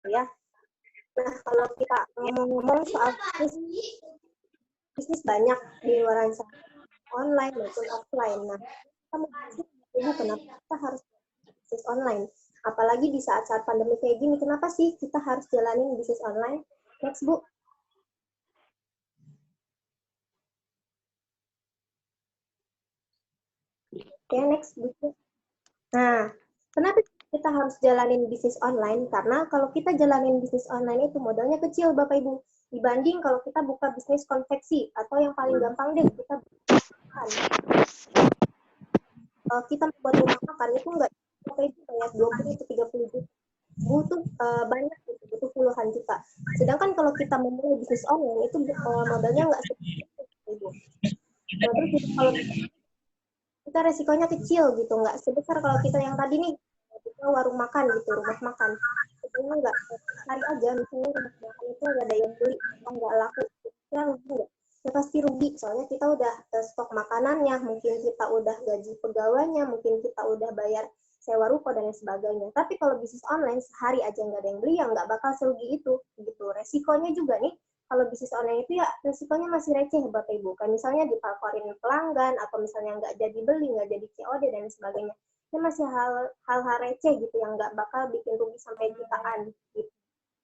ya. Nah, kalau kita ngomong soal bisnis banyak di luar sana, online maupun offline. Nah, kita mau kenapa kita harus bisnis online? Apalagi di saat-saat pandemi kayak gini, kenapa sih kita harus jalanin bisnis online? Next, Bu. Oke, next, Bu. Nah, kenapa kita harus jalanin bisnis online? Karena kalau kita jalanin bisnis online itu modalnya kecil, Bapak Ibu. Dibanding kalau kita buka bisnis konveksi, atau yang paling gampang deh, kita bukan. Kita membuat rumah makan itu nggak kayak 20 atau 30 juta. Butuh banyak, butuh puluhan juta. Sedangkan kalau kita memulai bisnis online, itu modalnya nggak sedikit. Nah, terus kalau kita resikonya kecil gitu, nggak sebesar kalau kita yang tadi nih, kita warung makan gitu, rumah makan. Sebenarnya nggak cari aja, misalnya rumah makan itu nggak ada yang beli, nggak laku, kita rugi nggak? Ya pasti rugi, soalnya kita udah stok makanannya, mungkin kita udah gaji pegawainya, mungkin kita udah bayar sewa ruko dan lain sebagainya. Tapi kalau bisnis online sehari aja nggak ada yang beli, ya nggak bakal serugi itu, gitu. Resikonya juga nih, kalau bisnis online itu ya resikonya masih receh Bapak Ibu. Kan misalnya dipalkorin pelanggan, atau misalnya nggak jadi beli, nggak jadi COD dan sebagainya. Ini masih hal-hal receh gitu yang nggak bakal bikin rugi sampai jutaan gitu.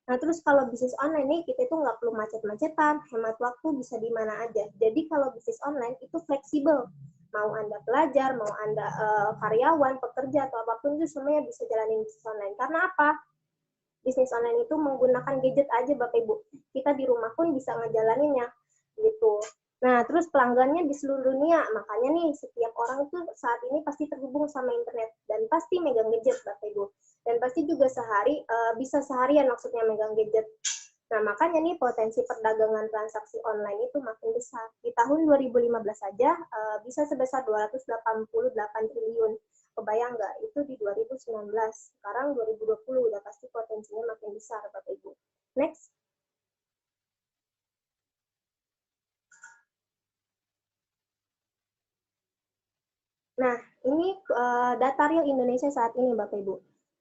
Nah, terus kalau bisnis online nih, kita itu nggak perlu macet-macetan, hemat waktu, bisa di mana aja. Jadi kalau bisnis online itu fleksibel. Mau Anda pelajar, mau Anda karyawan, pekerja, atau apapun itu semuanya bisa jalanin bisnis online. Karena apa? Bisnis online itu menggunakan gadget aja Bapak Ibu. Kita di rumah pun bisa ngejalaninnya gitu. Nah, terus pelanggannya di seluruh dunia. Makanya nih setiap orang itu saat ini pasti terhubung sama internet dan pasti megang gadget Bapak Ibu. Dan pasti juga bisa seharian maksudnya megang gadget. Nah, makanya nih potensi perdagangan transaksi online itu makin besar. Di tahun 2015 saja bisa sebesar 288 triliun. Kebayang nggak? Itu di 2019. Sekarang 2020 udah pasti potensinya makin besar, Bapak Ibu. Next. Nah, ini data real Indonesia saat ini, Bapak Ibu.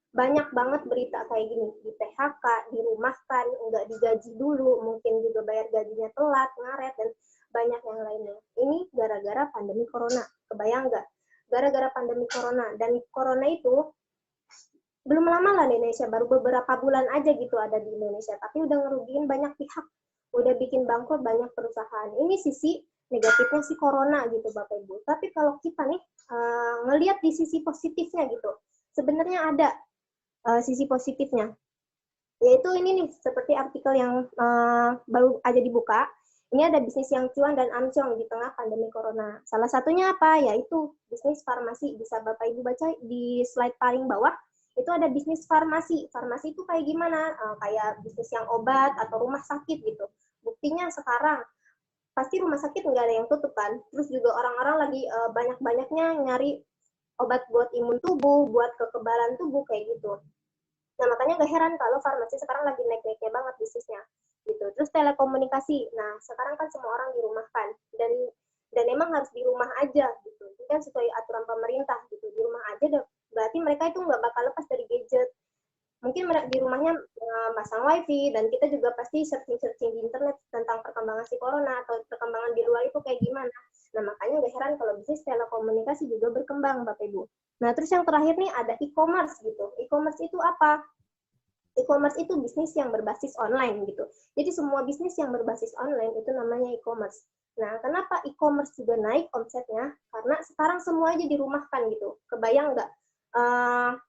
Banyak banget berita kayak gini, di PHK, dirumahkan, nggak digaji dulu, mungkin juga bayar gajinya telat, ngaret, dan banyak yang lainnya. Ini gara-gara pandemi corona. Kebayang nggak? Gara-gara pandemi corona. Dan corona itu belum lama lah di Indonesia, baru beberapa bulan aja gitu ada di Indonesia, tapi udah ngerugiin banyak pihak, udah bikin bangkrut banyak perusahaan. Ini sisi negatifnya si corona gitu Bapak Ibu. Tapi kalau kita nih ngelihat di sisi positifnya gitu, sebenarnya ada sisi positifnya. Yaitu ini nih, seperti artikel yang baru aja dibuka, ini ada bisnis yang cuan dan amcong di tengah pandemi corona. Salah satunya apa? Yaitu bisnis farmasi. Bisa Bapak Ibu baca di slide paling bawah, itu ada bisnis farmasi. Farmasi itu kayak gimana? Kayak bisnis yang obat atau rumah sakit gitu. Buktinya sekarang, pasti rumah sakit nggak ada yang tutup kan. Terus juga orang-orang lagi banyak-banyaknya nyari obat buat imun tubuh, buat kekebalan tubuh kayak gitu. Nah, makanya gak heran kalau farmasi sekarang lagi naik-naiknya banget bisnisnya. Gitu. Terus telekomunikasi. Nah, sekarang kan semua orang dirumahkan. Dan emang harus di rumah aja gitu. Ini kan sesuai aturan pemerintah gitu. Di rumah aja berarti mereka itu nggak bakal lepas dari gadget. Mungkin di rumahnya pasang wifi, dan kita juga pasti searching-searching di internet tentang perkembangan si corona atau perkembangan di luar itu kayak gimana. Nah, makanya gak heran kalau bisnis telekomunikasi juga berkembang, Bapak Ibu. Nah, terus yang terakhir nih ada e-commerce gitu. E-commerce itu apa? E-commerce itu bisnis yang berbasis online gitu. Jadi semua bisnis yang berbasis online itu namanya e-commerce. Nah, kenapa e-commerce juga naik omsetnya? Karena sekarang semua aja dirumahkan gitu. Kebayang nggak?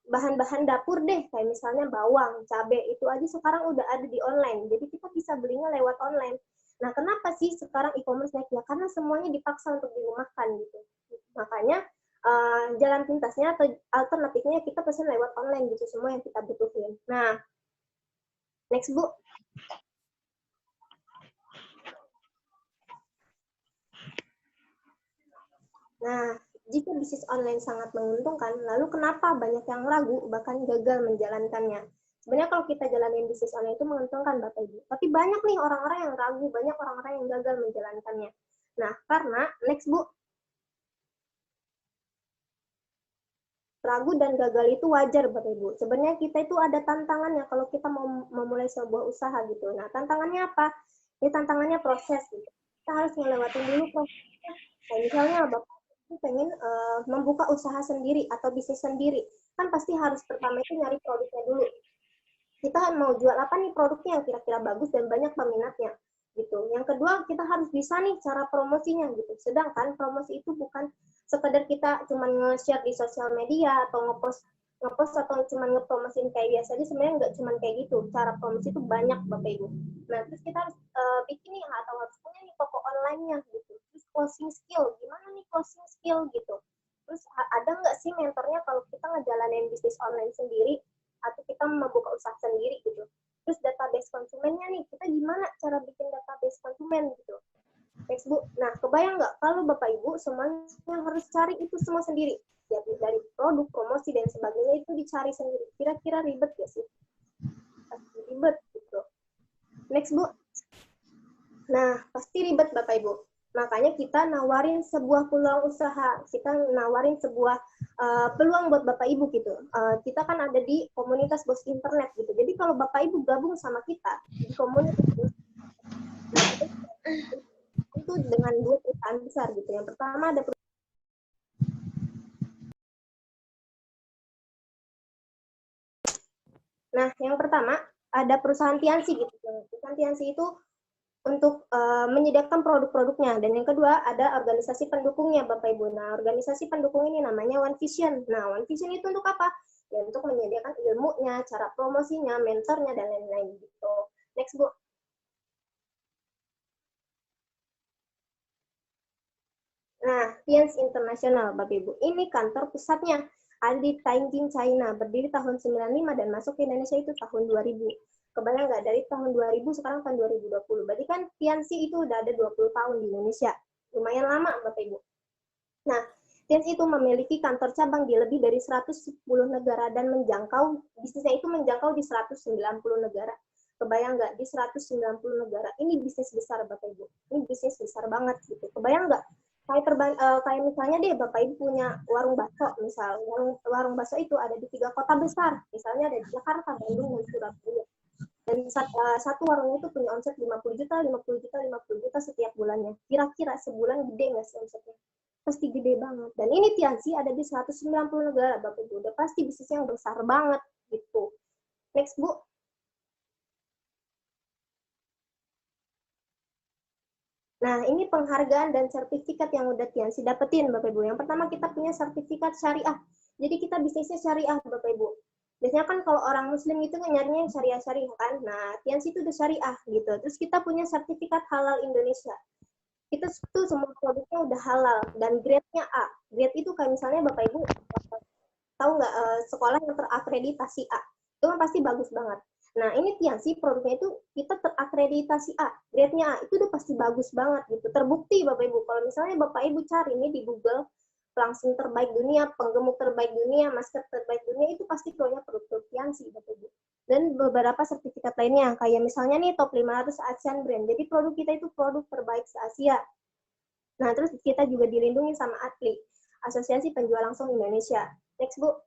Bahan-bahan dapur deh, kayak misalnya bawang, cabai, itu aja sekarang udah ada di online. Jadi kita bisa belinya lewat online. Nah, kenapa sih sekarang e-commerce naik? Ya, karena semuanya dipaksa untuk dirumahkan gitu. Makanya jalan pintasnya atau alternatifnya kita pesan lewat online gitu, semua yang kita butuhin. Nah, next, Bu. Nah, jika bisnis online sangat menguntungkan, lalu kenapa banyak yang ragu bahkan gagal menjalankannya? Sebenarnya kalau kita jalanin bisnis online itu menguntungkan Bapak Ibu. Tapi banyak nih orang-orang yang ragu, banyak orang-orang yang gagal menjalankannya. Nah, karena, next Bu. ragu dan gagal itu wajar Bapak Ibu. Sebenarnya kita itu ada tantangannya kalau kita mau memulai sebuah usaha gitu. Nah, tantangannya apa? Ya tantangannya proses gitu. Kita harus melewati dulu prosesnya. Kayak misalnya Bapak pengen membuka usaha sendiri atau bisnis sendiri. Kan pasti harus pertama itu nyari produknya dulu. Kita mau jual apa nih produknya yang kira-kira bagus dan banyak peminatnya gitu. Yang kedua, kita harus bisa nih cara promosinya gitu. Sedangkan promosi itu bukan sekedar kita cuma nge-share di sosial media atau ngepost atau cuma ngepromosin kayak biasa aja, sebenarnya nggak cuma kayak gitu. Cara promosi itu banyak Bapak Ibu. Nah, terus kita harus bikin nih atau harus punya nih toko online-nya gitu. Terus closing skill, gimana nih closing skill gitu. Terus ada nggak sih mentornya kalau kita ngejalanin bisnis online sendiri atau kita membuka usaha sendiri gitu. Terus database konsumennya nih, kita gimana cara bikin database konsumen gitu. Facebook. Nah, kebayang nggak kalau Bapak Ibu semuanya harus cari itu semua sendiri. Jadi dari produk, promosi, dan sebagainya itu dicari sendiri. Kira-kira ribet gak sih? Pasti ribet gitu. Next, Bu. Nah, pasti ribet Bapak Ibu. Makanya kita nawarin sebuah peluang usaha, kita nawarin sebuah peluang buat Bapak Ibu gitu. Kita kan ada di komunitas bos internet gitu. Jadi kalau Bapak Ibu gabung sama kita di komunitas bos, nah itu dengan dua perusahaan besar gitu. Yang pertama ada yang pertama ada perusahaan Tiansi gitu. Perusahaan Tiansi itu untuk menyediakan produk-produknya. Dan yang kedua, ada organisasi pendukungnya, Bapak Ibu. Nah, organisasi pendukung ini namanya One Vision. Nah, One Vision itu untuk apa? Ya, untuk menyediakan ilmunya, cara promosinya, mentornya, dan lain-lain gitu. Next, Bu. Nah, Tians International, Bapak Ibu. Ini kantor pusatnya. Ada di Tianjin, China. Berdiri tahun 95 dan masuk ke Indonesia itu tahun 2000. Kebayang nggak? Dari tahun 2000 sekarang tahun 2020. Berarti kan Tiansi itu udah ada 20 tahun di Indonesia. Lumayan lama, Bapak Ibu. Nah, Tians itu memiliki kantor cabang di lebih dari 110 negara dan menjangkau, bisnisnya itu menjangkau di 190 negara. Kebayang nggak? Di 190 negara. Ini bisnis besar, Bapak Ibu. Ini bisnis besar banget gitu. Kebayang nggak? Kayak misalnya deh Bapak Ibu punya warung bakso, misal warung bakso itu ada di 3 kota besar, misalnya ada di Jakarta, Bandung, dan Surabaya. Dan satu warung itu punya omset 50 juta, 50 juta, 50 juta setiap bulannya. Kira-kira sebulan gede nggak sih omsetnya? Pasti gede banget. Dan ini Tiansi ada di 190 negara, Bapak Ibu. Udah pasti bisnisnya yang besar banget gitu. Next, Bu. Nah, ini penghargaan dan sertifikat yang udah Tiansi dapetin, Bapak Ibu. Yang pertama kita punya sertifikat syariah. Jadi kita bisnisnya syariah, Bapak Ibu. Biasanya kan kalau orang muslim itu nyarinya yang syariah-syariah kan. Nah, Tiansi itu udah syariah gitu. Terus kita punya sertifikat halal Indonesia. Itu tuh semua produknya udah halal dan grade-nya A. Grade itu kayak misalnya Bapak Ibu tahu nggak sekolah yang terakreditasi A. Itu kan pasti bagus banget. Nah, ini Tiansi produknya itu kita terakreditasi A, grade-nya A, itu udah pasti bagus banget gitu. Terbukti Bapak Ibu, kalau misalnya Bapak Ibu cari ini di Google, pelangsing terbaik dunia, penggemuk terbaik dunia, masker terbaik dunia, itu pasti keluarnya produk Tiansi Bapak Ibu. Dan beberapa sertifikat lainnya, kayak misalnya nih top 500 ASEAN brand. Jadi produk kita itu produk terbaik se-Asia. Nah, terus kita juga dilindungi sama ATLI, Asosiasi Penjual Langsung Indonesia. Next, Bu.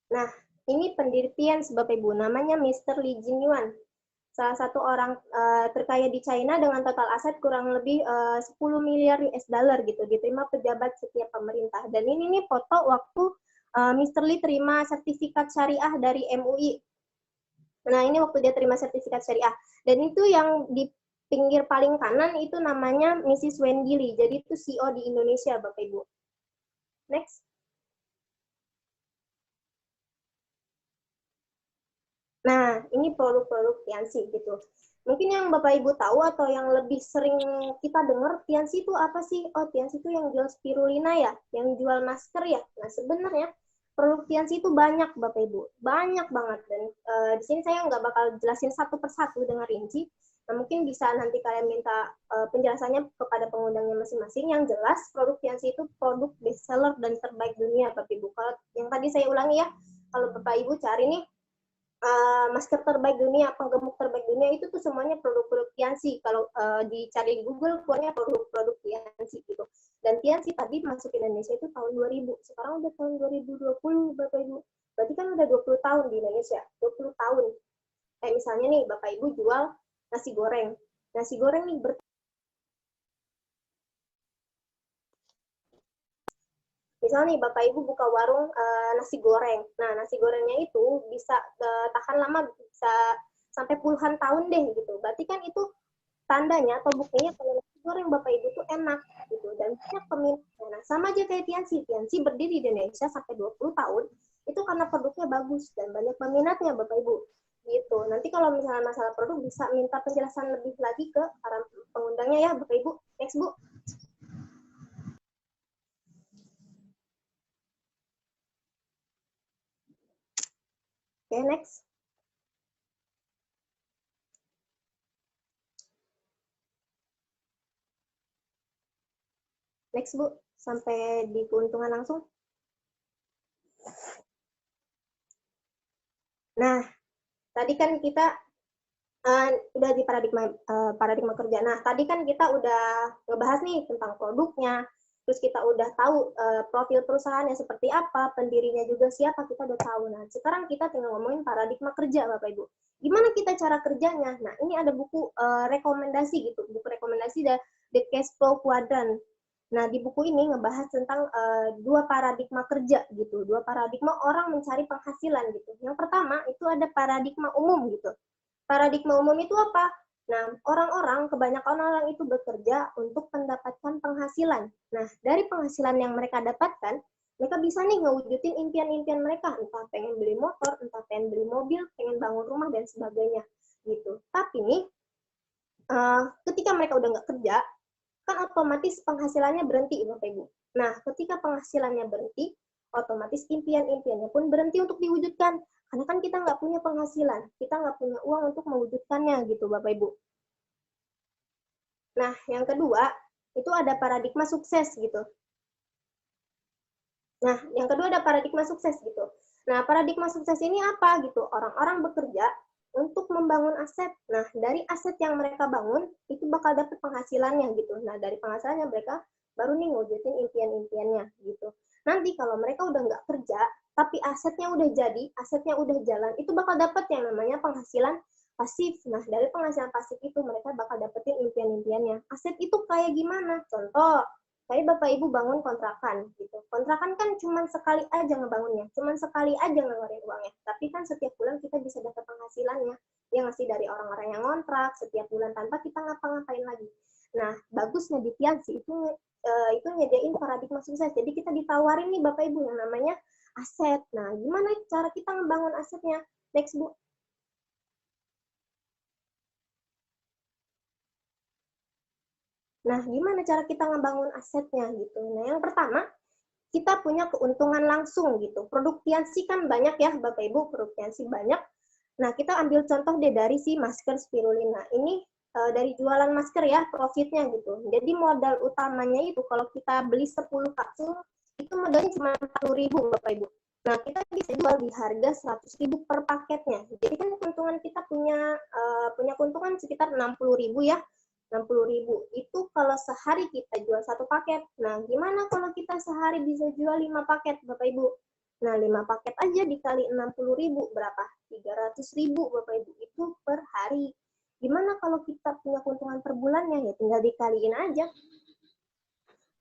Nah, ini pendiri Tians, Bapak Ibu, namanya Mr. Li Jinyuan. Salah satu orang terkaya di China dengan total aset kurang lebih 10 miliar US dollar gitu, diterima pejabat setiap pemerintah. Dan ini nih foto waktu Mr. Li terima sertifikat syariah dari MUI. Nah, ini waktu dia terima sertifikat syariah. Dan itu yang di pinggir paling kanan itu namanya Mrs. Wendy Lee. Jadi itu CEO di Indonesia, Bapak Ibu. Next. Nah, ini produk-produk Tiansi gitu. Mungkin yang Bapak Ibu tahu atau yang lebih sering kita dengar, Tiansi itu apa sih? Oh, Tiansi itu yang jual spirulina ya, yang jual masker ya. Nah, sebenarnya produk Tiansi itu banyak Bapak Ibu, banyak banget. Dan di sini saya nggak bakal jelasin satu persatu dengan rinci. Nah, mungkin bisa nanti kalian minta penjelasannya kepada pengundangnya masing-masing. Yang jelas, produk Tiansi itu produk best seller dan terbaik dunia Bapak Ibu. Kalau yang tadi saya ulangi ya, kalau Bapak Ibu cari nih, masker terbaik dunia, penggemuk terbaik dunia itu tuh semuanya produk-produk Tianxi. Kalau dicari di Google, keluarnya produk-produk Tianxi gitu. Dan Tianxi tadi masuk Indonesia itu tahun 2000. Sekarang udah tahun 2020, Bapak Ibu. Berarti kan udah 20 tahun di Indonesia. 20 tahun. Kayak misalnya nih, Bapak Ibu jual nasi goreng. Nasi goreng nih misalnya nih Bapak Ibu buka warung nasi goreng. Nah, nasi gorengnya itu bisa tahan lama, bisa sampai puluhan tahun deh gitu. Berarti kan itu tandanya atau buktinya kalau nasi goreng Bapak Ibu tuh enak gitu dan banyak peminatnya. Nah, sama aja kayak Tianxi. Tianxi berdiri di Indonesia sampai 20 tahun itu karena produknya bagus dan banyak peminatnya Bapak Ibu. Gitu. Nanti kalau misalnya masalah produk bisa minta penjelasan lebih lagi ke para pengundangnya ya Bapak Ibu. Next Bu. Oke, next. Next Bu, sampai di keuntungan langsung. Nah, tadi kan kita udah di paradigma kerja. Nah, tadi kan kita udah ngebahas nih tentang produknya, terus kita udah tahu profil perusahaannya seperti apa, pendirinya juga siapa, kita udah tahu. Nah, sekarang kita tinggal ngomongin paradigma kerja, Bapak Ibu. Gimana kita cara kerjanya? Nah, ini ada buku rekomendasi gitu, buku rekomendasi dari The Cash Flow Quadrant. Nah, di buku ini ngebahas tentang dua paradigma kerja gitu, dua paradigma orang mencari penghasilan gitu. Yang pertama itu ada paradigma umum gitu. Paradigma umum itu apa? Nah, orang-orang, kebanyakan orang itu bekerja untuk mendapatkan penghasilan. Nah, dari penghasilan yang mereka dapatkan, mereka bisa nih ngewujudin impian-impian mereka, entah pengen beli motor, entah pengen beli mobil, pengen bangun rumah, dan sebagainya. Gitu. Tapi nih, ketika mereka udah nggak kerja, kan otomatis penghasilannya berhenti, Bapak Ibu. Nah, ketika penghasilannya berhenti, otomatis impian-impiannya pun berhenti untuk diwujudkan. Karena kan kita nggak punya penghasilan, kita nggak punya uang untuk mewujudkannya gitu, Bapak Ibu. Nah, yang kedua, itu ada paradigma sukses gitu. Nah, yang kedua ada paradigma sukses gitu. Nah, paradigma sukses ini apa gitu? Orang-orang bekerja untuk membangun aset. Nah, dari aset yang mereka bangun, itu bakal dapat penghasilannya gitu. Nah, dari penghasilannya mereka baru nih ngewujudin impian-impiannya gitu. Nanti kalau mereka udah nggak kerja, tapi asetnya udah jadi, asetnya udah jalan, itu bakal dapat yang namanya penghasilan pasif. Nah, dari penghasilan pasif itu mereka bakal dapetin impian-impiannya. Aset itu kayak gimana? Contoh, kayak Bapak Ibu bangun kontrakan gitu. Kontrakan kan cuma sekali aja ngebangunnya, cuma sekali aja ngeluarin uangnya. Tapi kan setiap bulan kita bisa dapat penghasilannya. Yang ngasih dari orang-orang yang ngontrak setiap bulan tanpa kita ngapa-ngapain lagi. Nah, bagusnya di Tianxi itu nyediain paradigma sukses. Jadi kita ditawarin nih Bapak Ibu yang namanya aset. Nah, gimana cara kita ngebangun asetnya? Next Bu. Nah, gimana cara kita ngebangun asetnya gitu? Nah, yang pertama, kita punya keuntungan langsung gitu. Produk Tianxi kan banyak ya, Bapak Ibu, produk Tianxi banyak. Nah, kita ambil contoh deh dari si masker spirulina. Ini dari jualan masker ya, profitnya gitu. Jadi modal utamanya itu kalau kita beli 10 kapsul, itu modalnya cuma 40.000 Bapak Ibu. Nah, kita bisa jual di harga 100.000 per paketnya. Jadi kan keuntungan kita punya keuntungan sekitar 60.000 ya. 60.000 itu kalau sehari kita jual satu paket. Nah, gimana kalau kita sehari bisa jual 5 paket, Bapak Ibu? Nah, 5 paket aja dikali 60.000 berapa? 300.000, Bapak Ibu. Itu per hari. Gimana kalau kita punya keuntungan per bulannya? Ya tinggal dikaliin aja.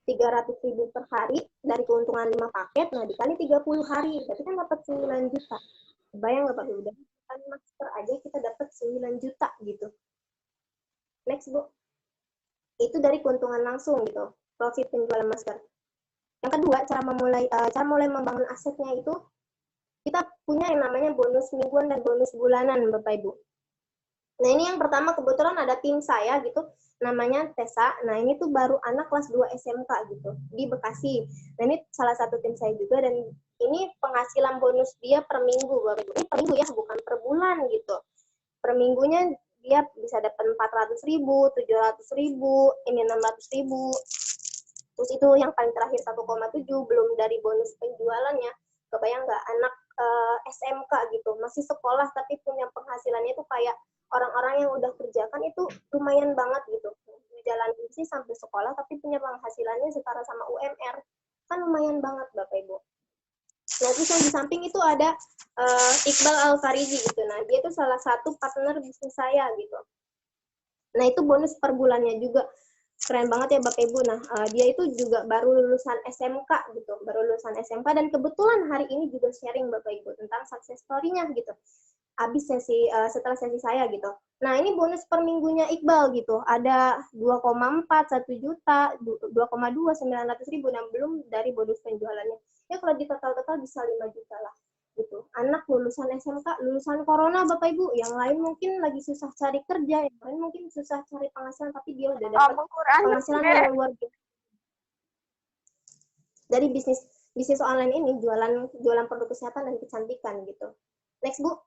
300.000 per hari dari keuntungan 5 paket, nah dikali 30 hari. Berarti kan dapat 9 juta. Bayang nggak Pak Ibu? Dari masker aja kita dapat 9 juta gitu. Next, Bu. Itu dari keuntungan langsung gitu, profit penjualan masker. Yang kedua, cara mulai membangun asetnya itu kita punya yang namanya bonus mingguan dan bonus bulanan, Bapak Ibu. Nah, ini yang pertama kebetulan ada tim saya gitu, namanya Tessa. Nah, ini tuh baru anak kelas 2 SMK gitu, di Bekasi. Nah, ini salah satu tim saya juga, dan ini penghasilan bonus dia per minggu, Bapak Ibu. Ini per minggu ya, bukan per bulan gitu. Per minggunya dia bisa dapat 400.000, 700.000, ini 600.000. Terus itu yang paling terakhir 1,7 belum dari bonus penjualannya. Kebayang nggak anak SMK gitu, masih sekolah tapi punya penghasilannya itu kayak orang-orang yang udah kerja, kan itu lumayan banget gitu. Jalan bisnis sampai sekolah tapi punya penghasilannya setara sama UMR. Kan lumayan banget Bapak Ibu. Nah, terus yang di samping itu ada Iqbal Al-Farizi gitu. Nah, dia itu salah satu partner bisnis saya gitu. Nah, itu bonus per bulannya juga. Keren banget ya Bapak Ibu. Nah, dia itu juga baru lulusan SMK gitu. Baru lulusan SMK dan kebetulan hari ini juga sharing Bapak Ibu tentang success story-nya gitu. Habis sesi setelah sesi saya gitu. Nah, ini bonus per minggunya Iqbal gitu. Ada 2,4, 1 juta, 2,2, 900 ribu. Nah, belum dari bonus penjualannya. Ya kalau di total-total bisa 5 juta lah gitu. Anak lulusan SMK, lulusan corona Bapak Ibu, yang lain mungkin lagi susah cari kerja, yang lain mungkin susah cari penghasilan, tapi dia udah dapat penghasilan yang luar biasa dari bisnis online ini, jualan produk kesehatan dan kecantikan gitu. Next Bu.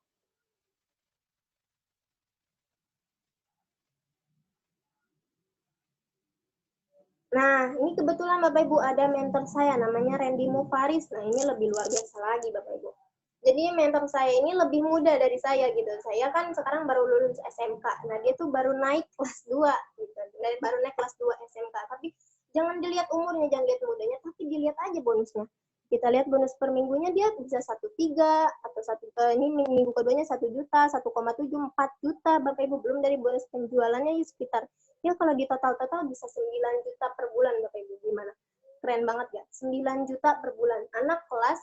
Nah, ini kebetulan Bapak Ibu ada mentor saya namanya Randy Mufaris. Nah, ini lebih luar biasa lagi Bapak Ibu. Jadi mentor saya ini lebih muda dari saya gitu. Saya kan sekarang baru lulus SMK. Nah, dia tuh baru naik kelas 2 gitu. Baru naik kelas 2 SMK. Tapi jangan dilihat umurnya, jangan lihat mudanya, tapi dilihat aja bonusnya. Kita lihat bonus per minggunya dia bisa 1,3 atau ini minggu keduanya 1 juta, 1,7, 4 juta Bapak Ibu, belum dari bonus penjualannya sekitar ya kalau di total bisa 9 juta per bulan Bapak Ibu. Gimana? Keren banget ya? 9 juta per bulan. Anak kelas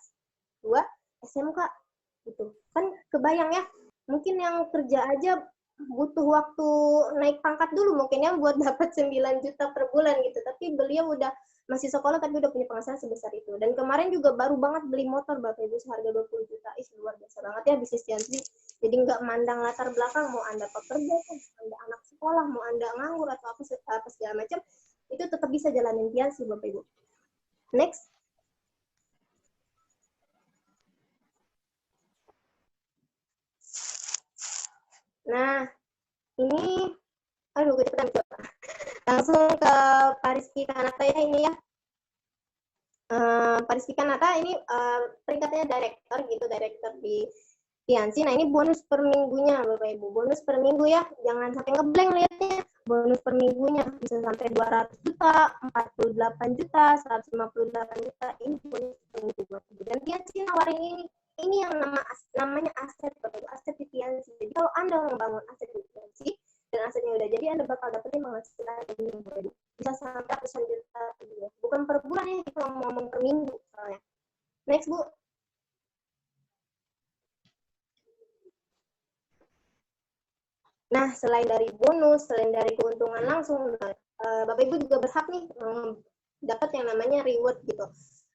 2 SMK gitu. Kan kebayang ya, mungkin yang kerja aja butuh waktu naik pangkat dulu mungkin ya buat dapat 9 juta per bulan gitu. Tapi beliau udah masih sekolah tapi udah punya penghasilan sebesar itu. Dan kemarin juga baru banget beli motor Bapak Ibu seharga 20 juta. Luar biasa banget ya bisnis Tiansi. Jadi nggak mandang latar belakang, mau Anda pekerja, mau Anda anak sekolah, mau Anda nganggur atau apa segala macam, itu tetap bisa jalanin Tiansi Bapak Ibu. Next. Nah, ini aduh kecepatan coba. Langsung ke Pariski Kanata ya ini ya. Pariski Kanata ini peringkatnya director gitu, director di Tiansi. Nah, ini bonus per minggunya Bapak Ibu. Bonus per minggu ya. Jangan sampai ngeblank lihatnya. Bonus per minggunya bisa sampai 200 juta, 48 juta, 158 juta. Ini bonus per minggu Bapak Ibu. Dan Tiansi nawarin ini yang namanya aset Bapak Ibu, aset di Tiansi. Jadi kalau Anda membangun aset di Tiansi dan asetnya udah jadi, Anda bakal dapetin penghasilan ini Bapak Ibu. Bisa sampai ratusan juta. Bukan per bulan ya, kita ngomong per minggu soalnya. Next Bu. Nah, selain dari bonus, selain dari keuntungan langsung, Bapak Ibu juga berhak nih dapat yang namanya reward gitu.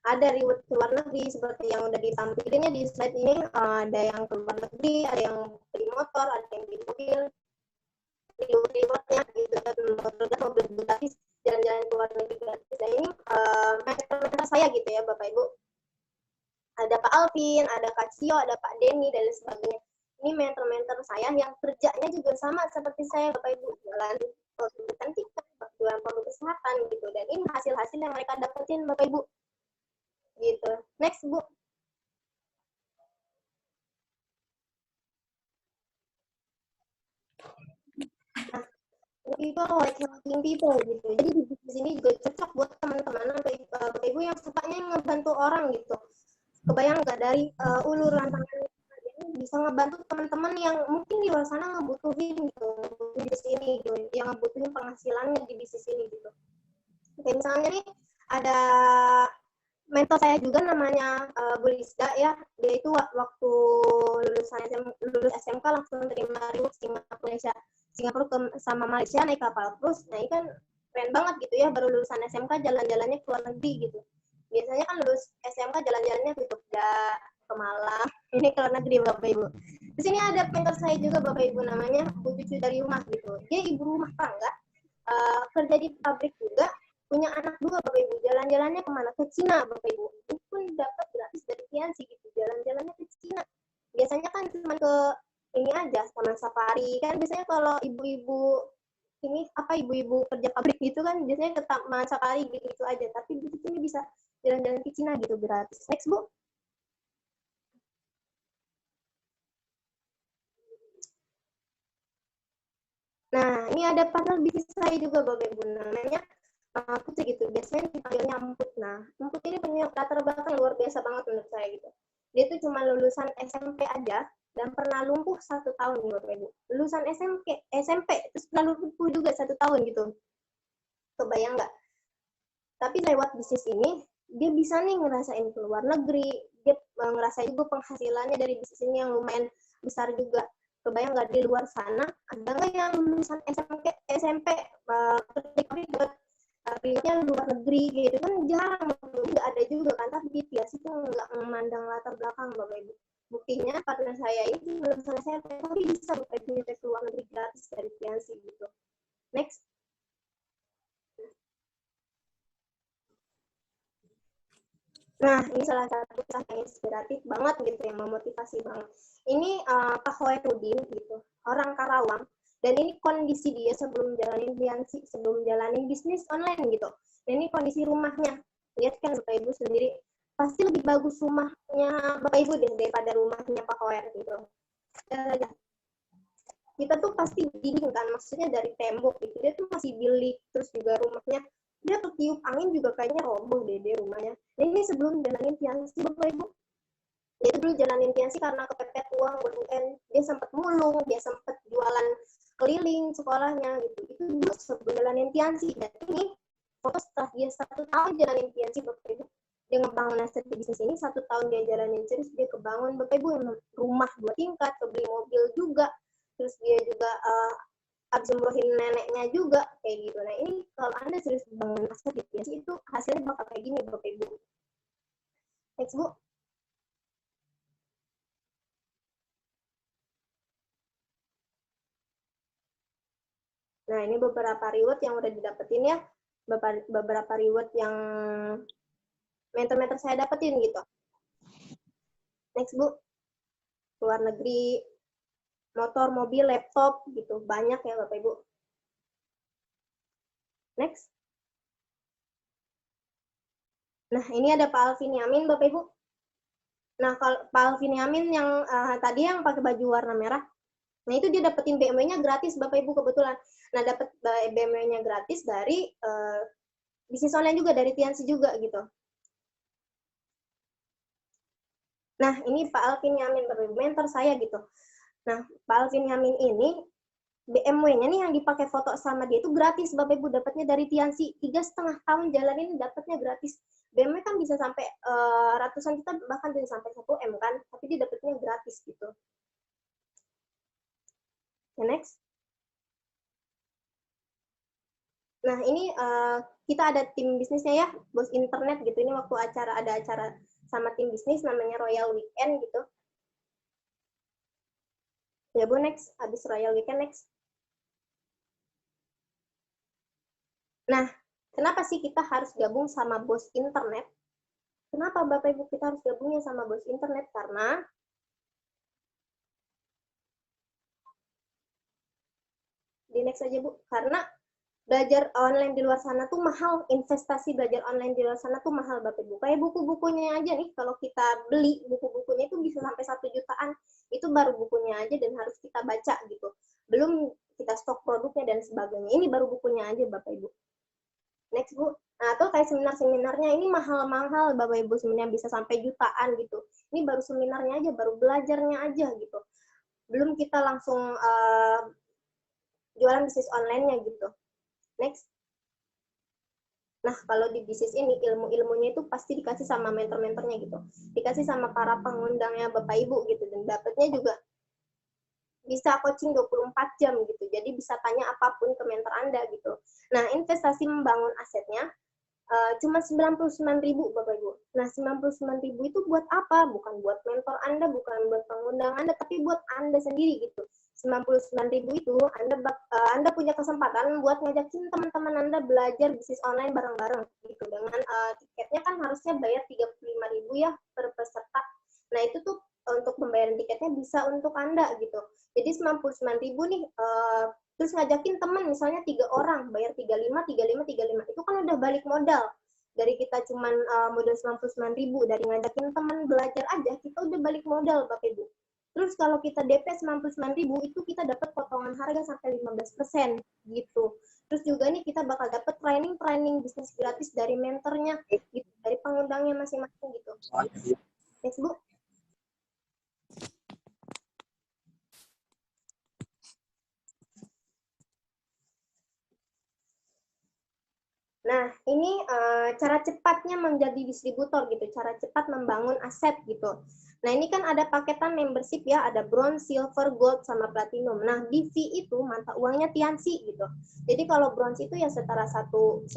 Ada reward ke luar negeri seperti yang udah ditampilin di slide ini, ada yang ke luar negeri, ada yang beli motor, ada yang beli mobil, rewardnya gitu kan, mobil gratis, jalan-jalan ke luar negeri gratis. Nah, ini mentor saya gitu ya Bapak Ibu. Ada Pak Alvin, ada Kak Cio, ada Pak Denny, dan sebagainya. Ini mentor-mentor saya yang kerjanya juga sama seperti saya Bapak Ibu, jualan produk kecantikan, jualan produk kesehatan gitu. Dan ini hasil-hasil yang mereka dapetin Bapak Ibu. Gitu. Next Bu. Nah, itu like helping people gitu. Jadi di sini juga cocok buat teman-teman Bapak Ibu yang sukanya ngebantu orang gitu. Kebayang nggak dari uluran tangan bisa ngebantu teman-teman yang mungkin di luar sana ngebutuhin gitu, di sini gitu, yang ngebutuhin penghasilannya di bisnis ini gitu. Kayak misalnya nih ada mentor saya juga namanya Bu Lisda ya, dia itu waktu lulus SMK langsung terima remote Singapura sama Malaysia naik kapal cruise. Nah ini kan keren banget gitu ya, baru lulusan SMK jalan-jalannya ke luar negeri gitu. Biasanya kan lulus SMK jalan-jalannya ke Jogja, ke Malang, ini ke luar negeri Bapak Ibu. Di sini ada mentor saya juga Bapak Ibu, namanya Bu Cucu dari rumah gitu. Dia ibu rumah tangga, kerja di pabrik juga, punya anak dua Bapak Ibu. Jalan-jalannya kemana? Ke Cina Bapak Ibu. Itu pun dapat gratis dari Tiansi gitu. Jalan-jalannya ke Cina. Biasanya kan cuma ke ini aja, taman safari kan. Biasanya kalau ibu-ibu ini apa ibu-ibu kerja pabrik gitu kan biasanya ke taman safari gitu aja. Tapi di sini bisa jalan-jalan ke Cina gitu gratis. Next Bu. Nah, ini ada partner bisnis saya juga Bapak Ibu, namanya Putri gitu. Biasanya dipanggilnya Emput. Nah, Emput ini punya latar belakang luar biasa banget menurut saya gitu. Dia tuh cuma lulusan SMP aja dan pernah lumpuh 1 tahun Bapak Ibu. Lulusan SMP terus pernah lumpuh juga 1 tahun gitu. Kebayang nggak? Tapi lewat bisnis ini dia bisa nih ngerasain keluar negeri, dia ngerasain juga penghasilannya dari bisnis ini yang lumayan besar juga. Kebayang nggak di luar sana ada nggak yang lulusan SMP pilihnya luar negeri gitu kan, jarang, nggak ada juga kan. Tapi di Tias itu nggak memandang latar belakang Bapak Ibu. Buktinya partner saya ini lulusan SMP tapi bisa Bapak Ibu ke luar negeri gratis dari Tiansi gitu. Next. Nah, ini salah satu kisah yang inspiratif banget gitu, yang memotivasi banget. Ini Pak Hoerudin gitu, orang Karawang, dan ini kondisi dia sebelum jalanin Biansi, sebelum jalanin bisnis online gitu. Dan ini kondisi rumahnya. Lihat kan Bapak Ibu sendiri, pasti lebih bagus rumahnya Bapak Ibu deh daripada rumahnya Pak Hoer gitu. Kita tuh pasti bingung kan, maksudnya dari tembok gitu, dia tuh masih bilik, terus juga rumahnya dia ketiup angin juga kayaknya roboh deh rumahnya. Dan ini sebelum jalanin Tiansi Bapak Ibu, dia dulu jalanin Tiansi karena kepepet uang buat UN, dia sempat mulung, dia sempat jualan keliling sekolahnya gitu, itu dulu sebelum jalanin Tiansi. Dan ini foto setelah dia 1 tahun jalanin Tiansi Bapak Ibu, dia ngebangun aset bisnis ini 1 tahun dia jalanin terus, dia kebangun Bapak Ibu rumah 2 tingkat, kebeli mobil juga, terus dia juga abis umrohin neneknya juga kayak gitu. Nah ini kalau Anda serius bangun aset di Tiansi itu hasilnya bakal kayak gini Bapak Ibu. Next Bu. Nah ini beberapa reward yang udah didapetin ya, beberapa reward yang mentor-mentor saya dapetin gitu. Next Bu. Luar negeri, motor, mobil, laptop gitu, banyak ya Bapak Ibu. Next. Nah ini ada Pak Alvin Yamin Bapak Ibu. Nah kalau Pak Alvin Yamin yang tadi yang pakai baju warna merah, nah itu dia dapetin BMW-nya gratis Bapak Ibu kebetulan. Nah dapat BMW-nya gratis dari bisnis online juga, dari Tiansi juga gitu. Nah ini Pak Alvin Yamin Bapak Ibu, mentor saya gitu. Nah Pak Alvin Yamin ini BMW-nya nih yang dipakai foto sama dia itu gratis Bapak Ibu, dapatnya dari Tiansi. 3,5 tahun jalanin dapatnya gratis. BMW kan bisa sampai ratusan juta, bahkan bisa sampai 1 M kan, tapi dia dapatnya gratis gitu. Next. Nah ini kita ada tim bisnisnya ya, bos internet gitu. Ini waktu ada acara sama tim bisnis namanya Royal Weekend gitu. Ya Bu, next. Habis Royal Weekend, next. Nah, kenapa sih kita harus gabung sama bos internet? Kenapa Bapak Ibu kita harus gabungnya sama bos internet? Karena di next aja Bu, karena belajar online di luar sana tuh mahal, investasi belajar online di luar sana tuh mahal Bapak Ibu. Kayak buku-bukunya aja nih, kalau kita beli buku-bukunya itu bisa sampai 1 jutaan, itu baru bukunya aja dan harus kita baca gitu. Belum kita stok produknya dan sebagainya. Ini baru bukunya aja Bapak Ibu. Next Bu. Nah, atau kayak seminar-seminarnya ini mahal-mahal Bapak Ibu, sebenarnya bisa sampai jutaan gitu. Ini baru seminarnya aja, baru belajarnya aja gitu. Belum kita langsung jualan bisnis online-nya gitu. Next. Nah, kalau di bisnis ini ilmu-ilmunya itu pasti dikasih sama mentor-mentornya gitu. Dikasih sama para pengundangnya Bapak Ibu gitu, dan dapatnya juga bisa coaching 24 jam gitu. Jadi bisa tanya apapun ke mentor Anda gitu. Nah, investasi membangun asetnya cuma 99.000 Bapak Ibu. Nah, 99.000 itu buat apa? Bukan buat mentor Anda, bukan buat pengundang Anda, tapi buat Anda sendiri gitu. 99.000 itu Anda punya kesempatan buat ngajakin teman-teman Anda belajar bisnis online bareng-bareng gitu. Dengan tiketnya kan harusnya bayar 35.000 ya per peserta. Nah, itu tuh untuk pembayaran tiketnya bisa untuk Anda gitu. Jadi 99.000 nih terus ngajakin teman misalnya 3 orang bayar 35, 35, 35, itu kan udah balik modal. Dari kita cuman modal 99.000, dari ngajakin teman belajar aja kita udah balik modal Bapak Ibu. Terus kalau kita DP 99.000 itu kita dapat potongan harga sampai 15% gitu. Terus juga nih kita bakal dapat training bisnis gratis dari mentornya gitu, dari pengundangnya masing-masing gitu. Next, Bu. Nah, ini cara cepatnya menjadi distributor gitu, cara cepat membangun aset gitu. Nah, ini kan ada paketan membership ya, ada bronze, silver, gold, sama platinum. Nah, di fee itu mata uangnya tiansi gitu. Jadi kalau bronze itu ya setara 1.300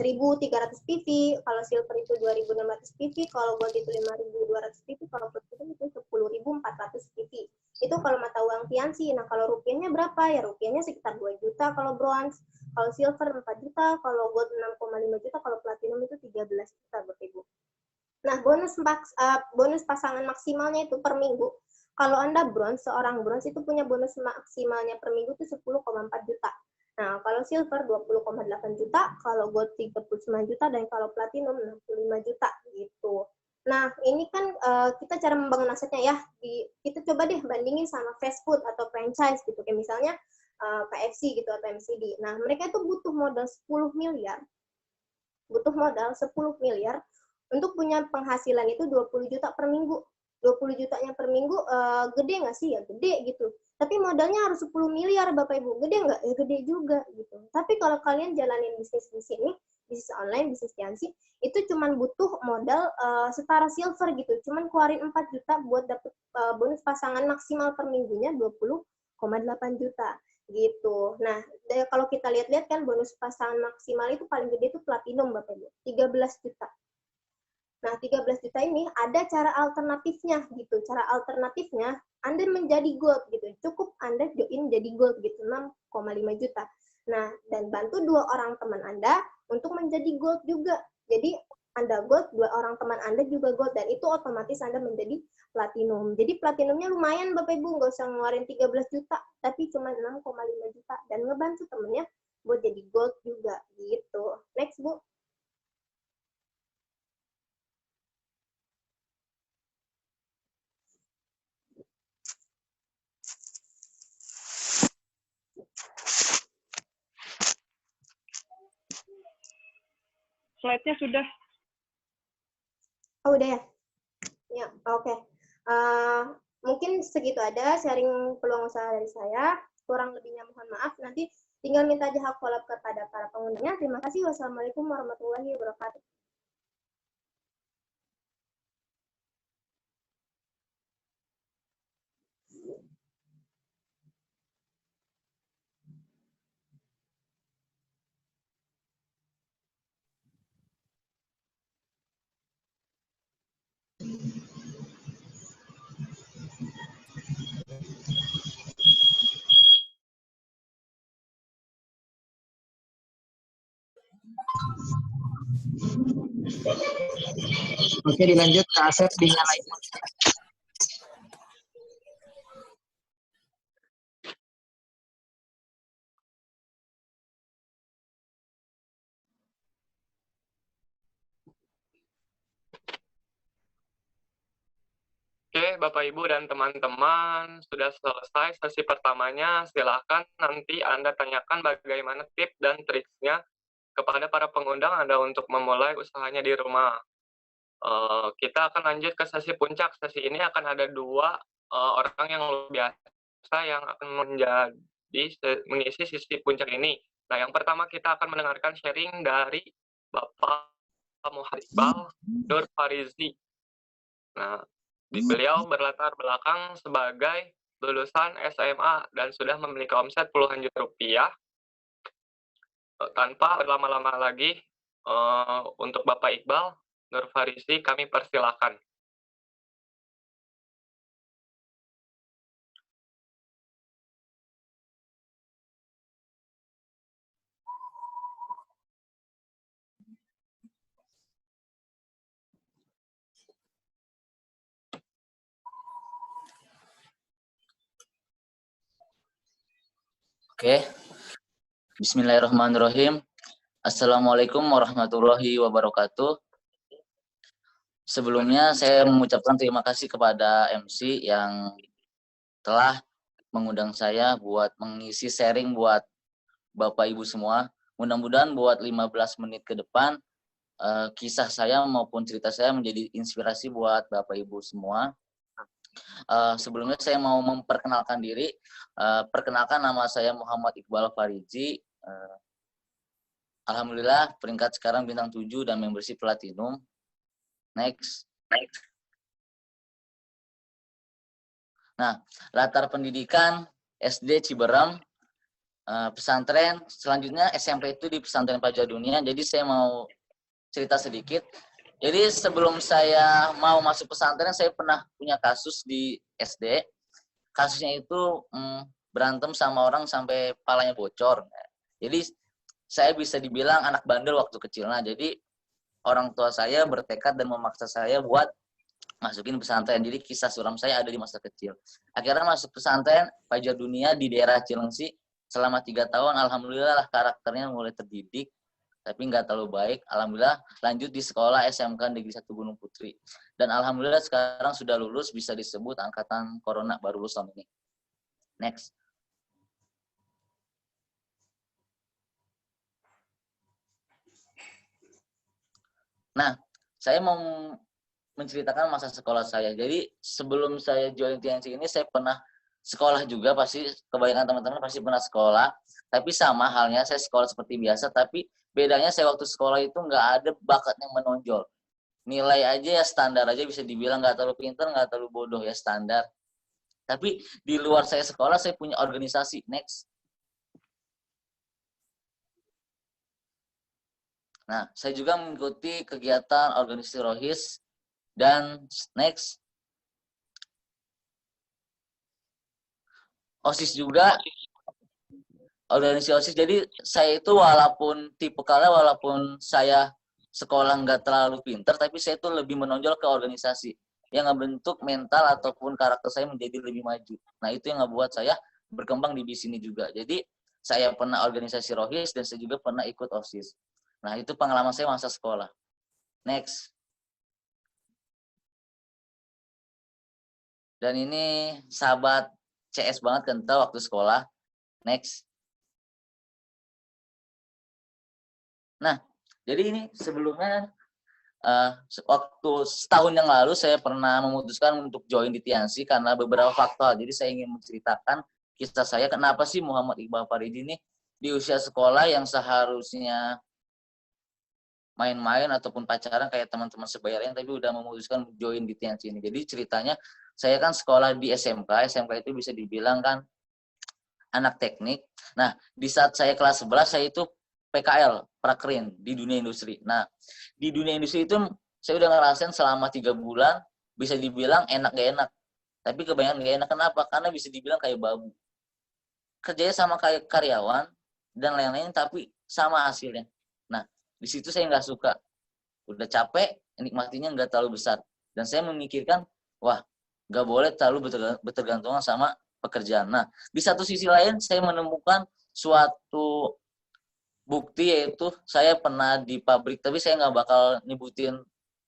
PV, kalau silver itu 2.600 PV, kalau gold itu 5.200 PV, kalau platinum itu 10.400 PV. Itu kalau mata uang tiansi. Nah, kalau rupiahnya berapa? Ya rupiahnya sekitar 2 juta kalau bronze. Kalau silver 4 juta, kalau gold 6,5 juta, kalau platinum itu 13 juta, Bapak Ibu. Nah, bonus pasangan maksimalnya itu per minggu. Kalau Anda bronze, seorang bronze itu punya bonus maksimalnya per minggu itu 10,4 juta. Nah, kalau silver 20,8 juta, kalau gold 39 juta, dan kalau platinum 65 juta gitu. Nah, ini kan kita cara membangun asetnya ya. Kita coba deh bandingin sama fast food atau franchise gitu. Kayak misalnya KFC gitu atau McD. Nah, mereka itu butuh modal 10 miliar untuk punya penghasilan itu 20 juta per minggu. 20 jutanya per minggu gede nggak sih? Ya gede gitu. Tapi modalnya harus 10 miliar Bapak Ibu. Gede nggak? Ya gede juga gitu. Tapi kalau kalian jalanin bisnis di sini, bisnis online, bisnis Tiansi, itu cuman butuh modal setara silver gitu. Cuman keluarin 4 juta buat dapet bonus pasangan maksimal per minggunya 20,8 juta gitu. Nah, kalau kita lihat-lihat kan bonus pasangan maksimal itu paling gede itu platinum Bapak Ibu, 13 juta. Nah, 13 juta ini ada cara alternatifnya gitu. Cara alternatifnya Anda menjadi gold gitu. Cukup Anda join jadi gold gitu, 6,5 juta. Nah, dan bantu 2 orang teman Anda untuk menjadi gold juga. Jadi Anda gold, 2 orang teman Anda juga gold, dan itu otomatis Anda menjadi platinum. Jadi platinumnya lumayan Bapak Ibu, nggak usah ngeluarin 13 juta, tapi cuma 6,5 juta, dan ngebantu temennya buat jadi gold juga gitu. Next, Bu. Slide-nya sudah. Oh, udah ya? Ya, oke. Okay. Mungkin segitu ada sharing peluang usaha dari saya. Kurang lebihnya mohon maaf. Nanti tinggal minta aja hak follow kepada para pengundangnya. Terima kasih. Wassalamualaikum warahmatullahi wabarakatuh. Oke, dilanjut ke aset dinyalain. Oke, Bapak Ibu dan teman-teman, sudah selesai sesi pertamanya. Silakan nanti Anda tanyakan bagaimana tips dan triknya kepada para pengundang Anda untuk memulai usahanya di rumah. Kita akan lanjut ke sesi puncak. Sesi ini akan ada 2 orang yang luar biasa yang akan mengisi sesi puncak ini. Nah, yang pertama kita akan mendengarkan sharing dari Bapak Muhammad Iqbal Nur Farizi. Nah, beliau berlatar belakang sebagai lulusan SMA dan sudah memiliki omset puluhan juta rupiah. Tanpa berlama-lama lagi, untuk Bapak Iqbal Nur Farizi kami persilakan. Oke. Bismillahirrahmanirrahim. Assalamualaikum warahmatullahi wabarakatuh. Sebelumnya saya mengucapkan terima kasih kepada MC yang telah mengundang saya buat mengisi sharing buat Bapak Ibu semua. Mudah-mudahan buat 15 menit ke depan kisah saya maupun cerita saya menjadi inspirasi buat Bapak Ibu semua. Sebelumnya saya mau memperkenalkan diri. Perkenalkan, nama saya Muhammad Iqbal Fariji. Alhamdulillah peringkat sekarang bintang 7 dan membership platinum. Next. Nah, latar pendidikan SD Ciberem, pesantren, selanjutnya SMP itu di pesantren Fajar Dunia. Jadi saya mau cerita sedikit. Jadi sebelum saya mau masuk pesantren, saya pernah punya kasus di SD. Kasusnya itu berantem sama orang sampai palanya bocor. Jadi saya bisa dibilang anak bandel waktu kecil. Nah, jadi orang tua saya bertekad dan memaksa saya buat masukin pesantren. Jadi kisah suram saya ada di masa kecil. Akhirnya masuk pesantren Fajar Dunia di daerah Cilengsi selama 3 tahun. Alhamdulillah lah karakternya mulai terdidik, tapi nggak terlalu baik. Alhamdulillah lanjut di sekolah SMK Negeri 1 Gunung Putri. Dan alhamdulillah sekarang sudah lulus, bisa disebut angkatan corona baru lulus tahun ini. Next. Nah, saya mau menceritakan masa sekolah saya. Jadi sebelum saya join TNC ini, saya pernah sekolah juga, pasti kebanyakan teman-teman pasti pernah sekolah. Tapi sama halnya saya sekolah seperti biasa, tapi bedanya saya waktu sekolah itu nggak ada bakat yang menonjol. Nilai aja ya standar aja, bisa dibilang nggak terlalu pintar, nggak terlalu bodoh, ya standar. Tapi di luar saya sekolah, saya punya organisasi. Next. Nah, saya juga mengikuti kegiatan organisasi Rohis. Dan next. OSIS juga. Organisasi OSIS. Jadi saya itu walaupun saya sekolah nggak terlalu pintar, tapi saya itu lebih menonjol ke organisasi yang ngebentuk mental ataupun karakter saya menjadi lebih maju. Nah, itu yang ngebuat saya berkembang di sini juga. Jadi saya pernah organisasi Rohis dan saya juga pernah ikut OSIS. Nah, itu pengalaman saya masa sekolah. Next. Dan ini sahabat CS banget kental waktu sekolah. Next. Nah, jadi ini sebelumnya waktu setahun yang lalu saya pernah memutuskan untuk join di TNC karena beberapa faktor. Jadi saya ingin menceritakan kisah saya kenapa sih Muhammad Iqbal Faridi ini di usia sekolah yang seharusnya main-main ataupun pacaran kayak teman-teman sebayarnya, tapi udah memutuskan join di TNC ini. Jadi ceritanya saya kan sekolah di SMK itu bisa dibilang kan anak teknik. Nah, di saat saya kelas 11 saya itu PKL, prakerin di dunia industri. Nah, di dunia industri itu saya udah ngerasain selama 3 bulan, bisa dibilang enak gak enak. Tapi kebanyakan gak enak, kenapa? Karena bisa dibilang kayak babu. Kerjanya sama kayak karyawan dan lain-lain, tapi sama hasilnya. Nah, di situ saya nggak suka. Udah capek, nikmatinya nggak terlalu besar. Dan saya memikirkan, wah, nggak boleh terlalu bertergantungan sama pekerjaan. Nah, di satu sisi lain, saya menemukan suatu bukti, yaitu saya pernah di pabrik, tapi saya nggak bakal nyebutin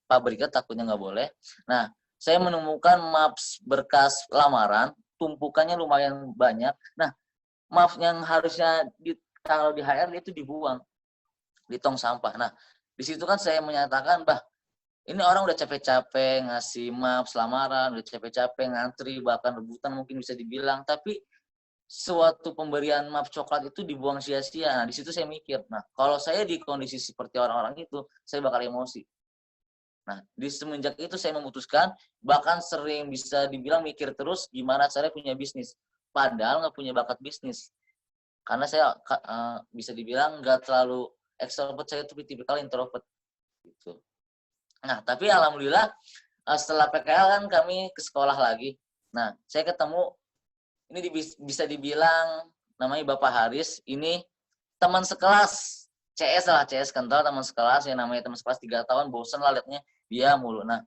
pabriknya, takutnya nggak boleh. Nah, saya menemukan maps berkas lamaran, tumpukannya lumayan banyak. Nah, maaf yang harusnya kalau di HR itu dibuang di tong sampah. Nah, di situ kan saya menyatakan, bah, ini orang udah capek-capek ngasih maaf lamaran, udah capek-capek ngantri, bahkan rebutan mungkin bisa dibilang, tapi suatu pemberian maaf coklat itu dibuang sia-sia. Nah, di situ saya mikir, nah, kalau saya di kondisi seperti orang-orang itu, saya bakal emosi. Nah, di semenjak itu saya memutuskan, bahkan sering bisa dibilang mikir terus gimana cara punya bisnis. Padahal nggak punya bakat bisnis. Karena saya bisa dibilang nggak terlalu extrovert, saya itu tipikal introvert. Gitu. Nah, tapi alhamdulillah setelah PKL kan kami ke sekolah lagi. Nah, saya ketemu, ini bisa dibilang namanya Bapak Haris, ini teman sekelas, CS lah, CS kental, teman sekelas, yang namanya teman sekelas 3 tahun, bosan lah liatnya dia mulu. Nah,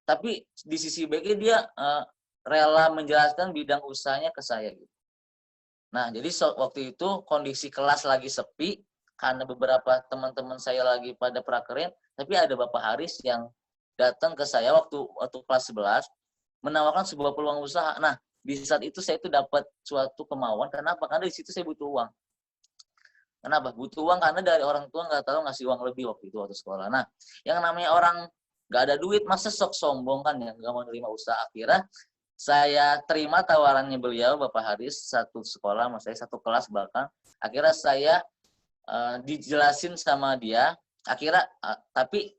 tapi di sisi baiknya dia rela menjelaskan bidang usahanya ke saya gitu. Nah, jadi waktu itu kondisi kelas lagi sepi, karena beberapa teman-teman saya lagi pada prakerin, tapi ada Bapak Haris yang datang ke saya waktu kelas 11, menawarkan sebuah peluang usaha. Nah, di saat itu saya itu dapat suatu kemauan. Kenapa? Karena di situ saya butuh uang. Kenapa? Butuh uang karena dari orang tua nggak tahu ngasih uang lebih waktu itu waktu sekolah. Nah, yang namanya orang nggak ada duit, masa sok sombong kan ya, nggak mau nerima usaha. Akhirnya saya terima tawarannya beliau, Bapak Haris, satu sekolah sama saya, satu kelas bahkan. Akhirnya saya dijelasin sama dia. Akhirnya, tapi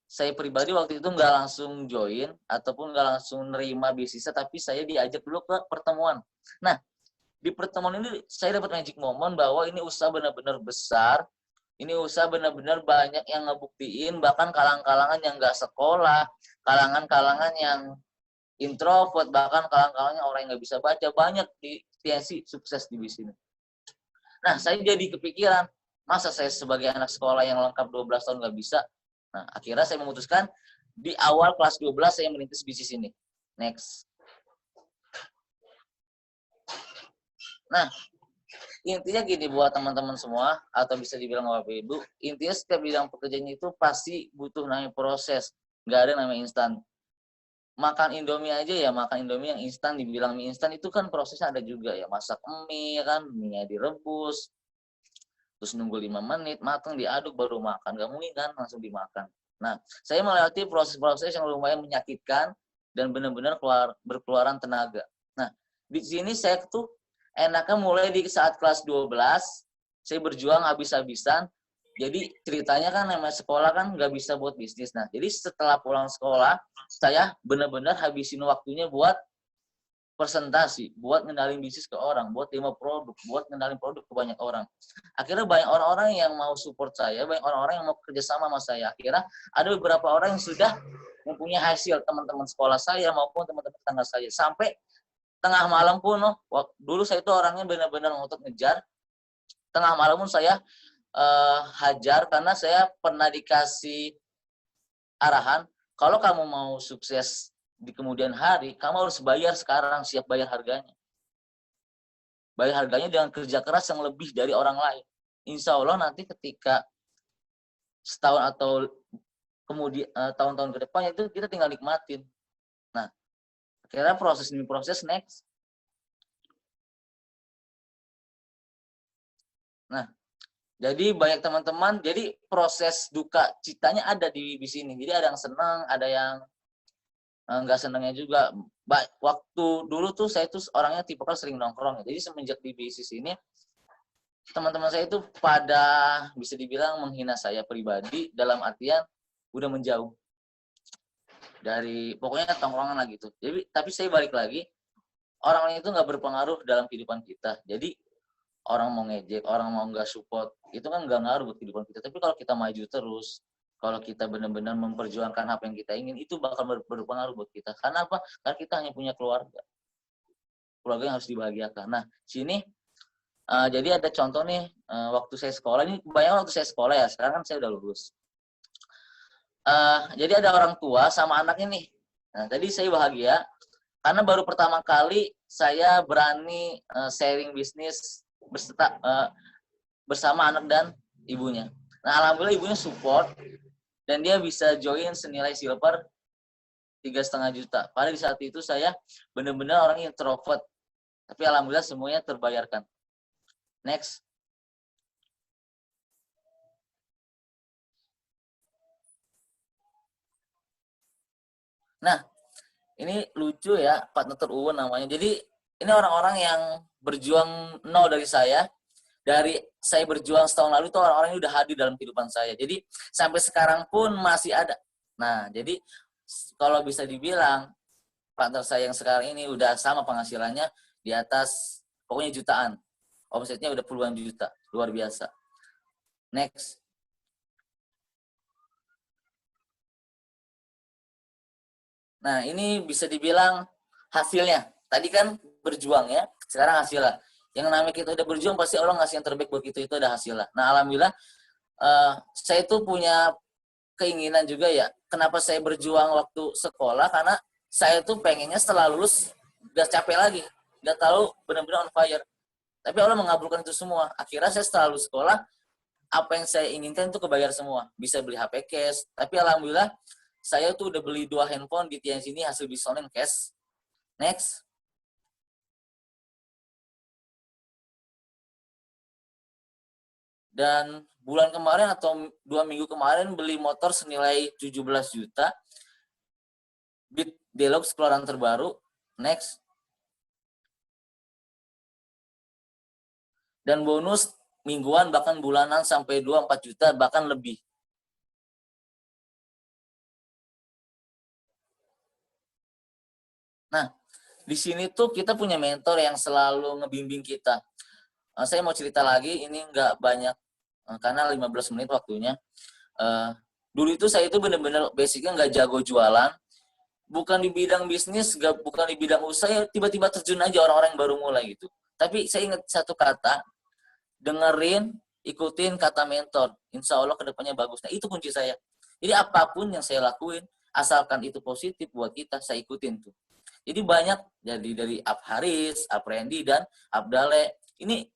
saya pribadi waktu itu nggak langsung join ataupun nggak langsung nerima bisnisnya, tapi saya diajak dulu ke pertemuan. Nah, di pertemuan ini saya dapat magic moment bahwa ini usaha benar-benar besar, ini usaha benar-benar banyak yang ngebuktiin, bahkan kalangan-kalangan yang nggak sekolah, kalangan-kalangan yang introvert, bahkan kalangan-kalangan orang yang nggak bisa baca, banyak di TNC sukses di bisnis. Nah, saya jadi kepikiran, masa saya sebagai anak sekolah yang lengkap 12 tahun nggak bisa. Nah, akhirnya saya memutuskan di awal kelas 12 saya merintis bisnis ini. Next. Nah, intinya gini buat teman-teman semua, atau bisa dibilang Bapak Ibu, intinya setiap bidang pekerjaan itu pasti butuh namanya proses. Nggak ada namanya instan. Makan Indomie aja ya, makan Indomie yang instan, dibilang mie instan itu kan prosesnya ada juga ya. Masak mie kan, mie-nya direbus, terus nunggu 5 menit, matang, diaduk, baru makan. Gak mungkin kan langsung dimakan. Nah, saya melewati proses-proses yang lumayan menyakitkan dan benar-benar berkeluaran tenaga. Nah, di sini saya tuh enaknya mulai di saat kelas 12, saya berjuang habis-habisan. Jadi ceritanya kan namanya sekolah kan nggak bisa buat bisnis. Nah, jadi setelah pulang sekolah, saya benar-benar habisin waktunya buat presentasi, buat ngenalin bisnis ke orang, buat demo produk, buat ngenalin produk ke banyak orang. Akhirnya banyak orang-orang yang mau support saya, banyak orang-orang yang mau kerjasama sama saya. Akhirnya ada beberapa orang yang sudah mempunyai hasil, teman-teman sekolah saya maupun teman-teman tetangga saya. Sampai tengah malam pun, dulu saya itu orangnya benar-benar ngotot ngejar. Tengah malam pun saya hajar karena saya pernah dikasih arahan, kalau kamu mau sukses di kemudian hari, kamu harus bayar sekarang, siap bayar harganya. Bayar harganya dengan kerja keras yang lebih dari orang lain. Insya Allah nanti ketika setahun atau kemudian tahun-tahun ke depan itu kita tinggal nikmatin. Nah, akhirnya proses demi proses next. Nah, jadi banyak teman-teman, jadi proses duka citanya ada di sini. Jadi ada yang senang, ada yang nggak senangnya juga. Waktu dulu tuh saya tuh orangnya tipikal sering nongkrong. Jadi semenjak di bisnis ini, teman-teman saya itu pada bisa dibilang menghina saya pribadi dalam artian udah menjauh dari pokoknya tongkrongan lah gitu. Jadi tapi saya balik lagi, orang itu nggak berpengaruh dalam kehidupan kita. Jadi orang mau ngejek, orang mau nggak support, itu kan nggak ngaruh buat kehidupan kita. Tapi kalau kita maju terus, kalau kita benar-benar memperjuangkan apa yang kita ingin, itu bakal berpengaruh buat kita. Karena apa? Karena kita hanya punya keluarga. Keluarga yang harus dibahagiakan. Nah, sini jadi ada contoh nih, waktu saya sekolah, ini bayangkan waktu saya sekolah ya, sekarang kan saya udah lulus. Jadi ada orang tua sama anaknya nih. Nah, tadi saya bahagia, karena baru pertama kali saya berani sharing bisnis bersama anak dan ibunya. Nah, alhamdulillah ibunya support, dan dia bisa join senilai silver 3,5 juta. Padahal di saat itu saya benar-benar orang introvert. Tapi alhamdulillah semuanya terbayarkan. Next. Nah, ini lucu ya, Pak Dr. Uwun namanya. Jadi ini orang-orang yang berjuang nol dari saya. Dari saya berjuang setahun lalu itu orang-orang ini udah hadir dalam kehidupan saya. Jadi sampai sekarang pun masih ada. Nah, jadi kalau bisa dibilang partner saya yang sekarang ini udah sama penghasilannya di atas pokoknya jutaan. Omsetnya udah puluhan juta. Luar biasa. Next. Nah, ini bisa dibilang hasilnya. Tadi kan berjuang ya, sekarang hasilnya. Yang namanya kita udah berjuang, pasti Allah ngasih yang terbaik buat kita, itu ada hasilnya. Nah, alhamdulillah, saya itu punya keinginan juga ya. Kenapa saya berjuang waktu sekolah? Karena saya tuh pengennya setelah lulus, gak capek lagi. Gak tahu benar-benar on fire. Tapi Allah mengabulkan itu semua. Akhirnya saya setelah lulus sekolah, apa yang saya inginkan itu kebayar semua. Bisa beli HP cash. Tapi alhamdulillah, saya tuh udah beli 2 handphone di TNC ini hasil bisnis online cash. Next. Dan bulan kemarin atau 2 minggu kemarin beli motor senilai 17 juta. Beat Deluxe keluaran terbaru. Next. Dan bonus mingguan bahkan bulanan sampai 2-4 juta bahkan lebih. Nah, di sini tuh kita punya mentor yang selalu ngebimbing kita. Saya mau cerita lagi, ini nggak banyak karena 15 menit waktunya. Dulu itu saya itu benar-benar basicnya nggak jago jualan, bukan di bidang bisnis, bukan di bidang usaha, tiba-tiba terjun aja orang-orang yang baru mulai gitu. Tapi saya ingat satu kata, dengerin, ikutin kata mentor, insya Allah kedepannya bagus. Nah itu kunci saya. Jadi apapun yang saya lakuin, asalkan itu positif buat kita, saya ikutin tuh. Jadi banyak, jadi dari Ab Haris, Ab Randy, dan Abdale, ini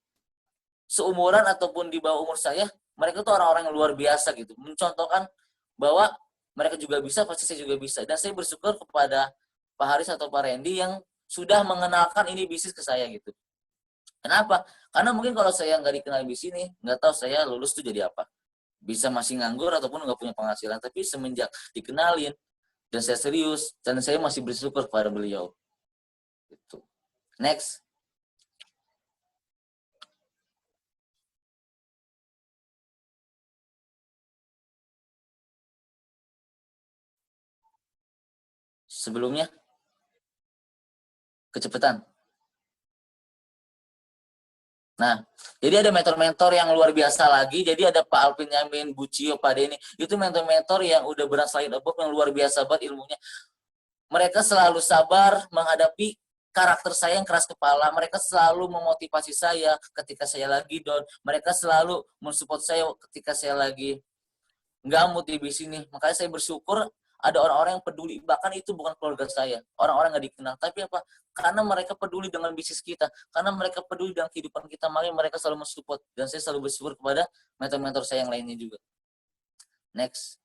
seumuran ataupun di bawah umur saya, mereka tuh orang-orang yang luar biasa gitu, mencontohkan bahwa mereka juga bisa, pasti saya juga bisa. Dan saya bersyukur kepada Pak Haris atau Pak Randy yang sudah mengenalkan ini bisnis ke saya gitu. Kenapa? Karena mungkin kalau saya nggak dikenal di sini, nggak tahu saya lulus tuh jadi apa. Bisa masih nganggur ataupun nggak punya penghasilan. Tapi semenjak dikenalin, dan saya serius, dan saya masih bersyukur kepada beliau. Gitu. Next. Sebelumnya, kecepatan. Nah, jadi ada mentor-mentor yang luar biasa lagi. Jadi ada Pak Alvin Yamin, Bucio, Pak Denny. Itu mentor-mentor yang udah berasal above, yang luar biasa banget ilmunya. Mereka selalu sabar menghadapi karakter saya yang keras kepala. Mereka selalu memotivasi saya ketika saya lagi down. Mereka selalu mensupport saya ketika saya lagi nggak mood di sini. Makanya saya bersyukur ada orang-orang yang peduli. Bahkan itu bukan keluarga saya. Orang-orang nggak dikenal. Tapi apa? Karena mereka peduli dengan bisnis kita. Karena mereka peduli dengan kehidupan kita. Makanya mereka selalu mensupport. Dan saya selalu bersyukur kepada mentor-mentor saya yang lainnya juga. Next.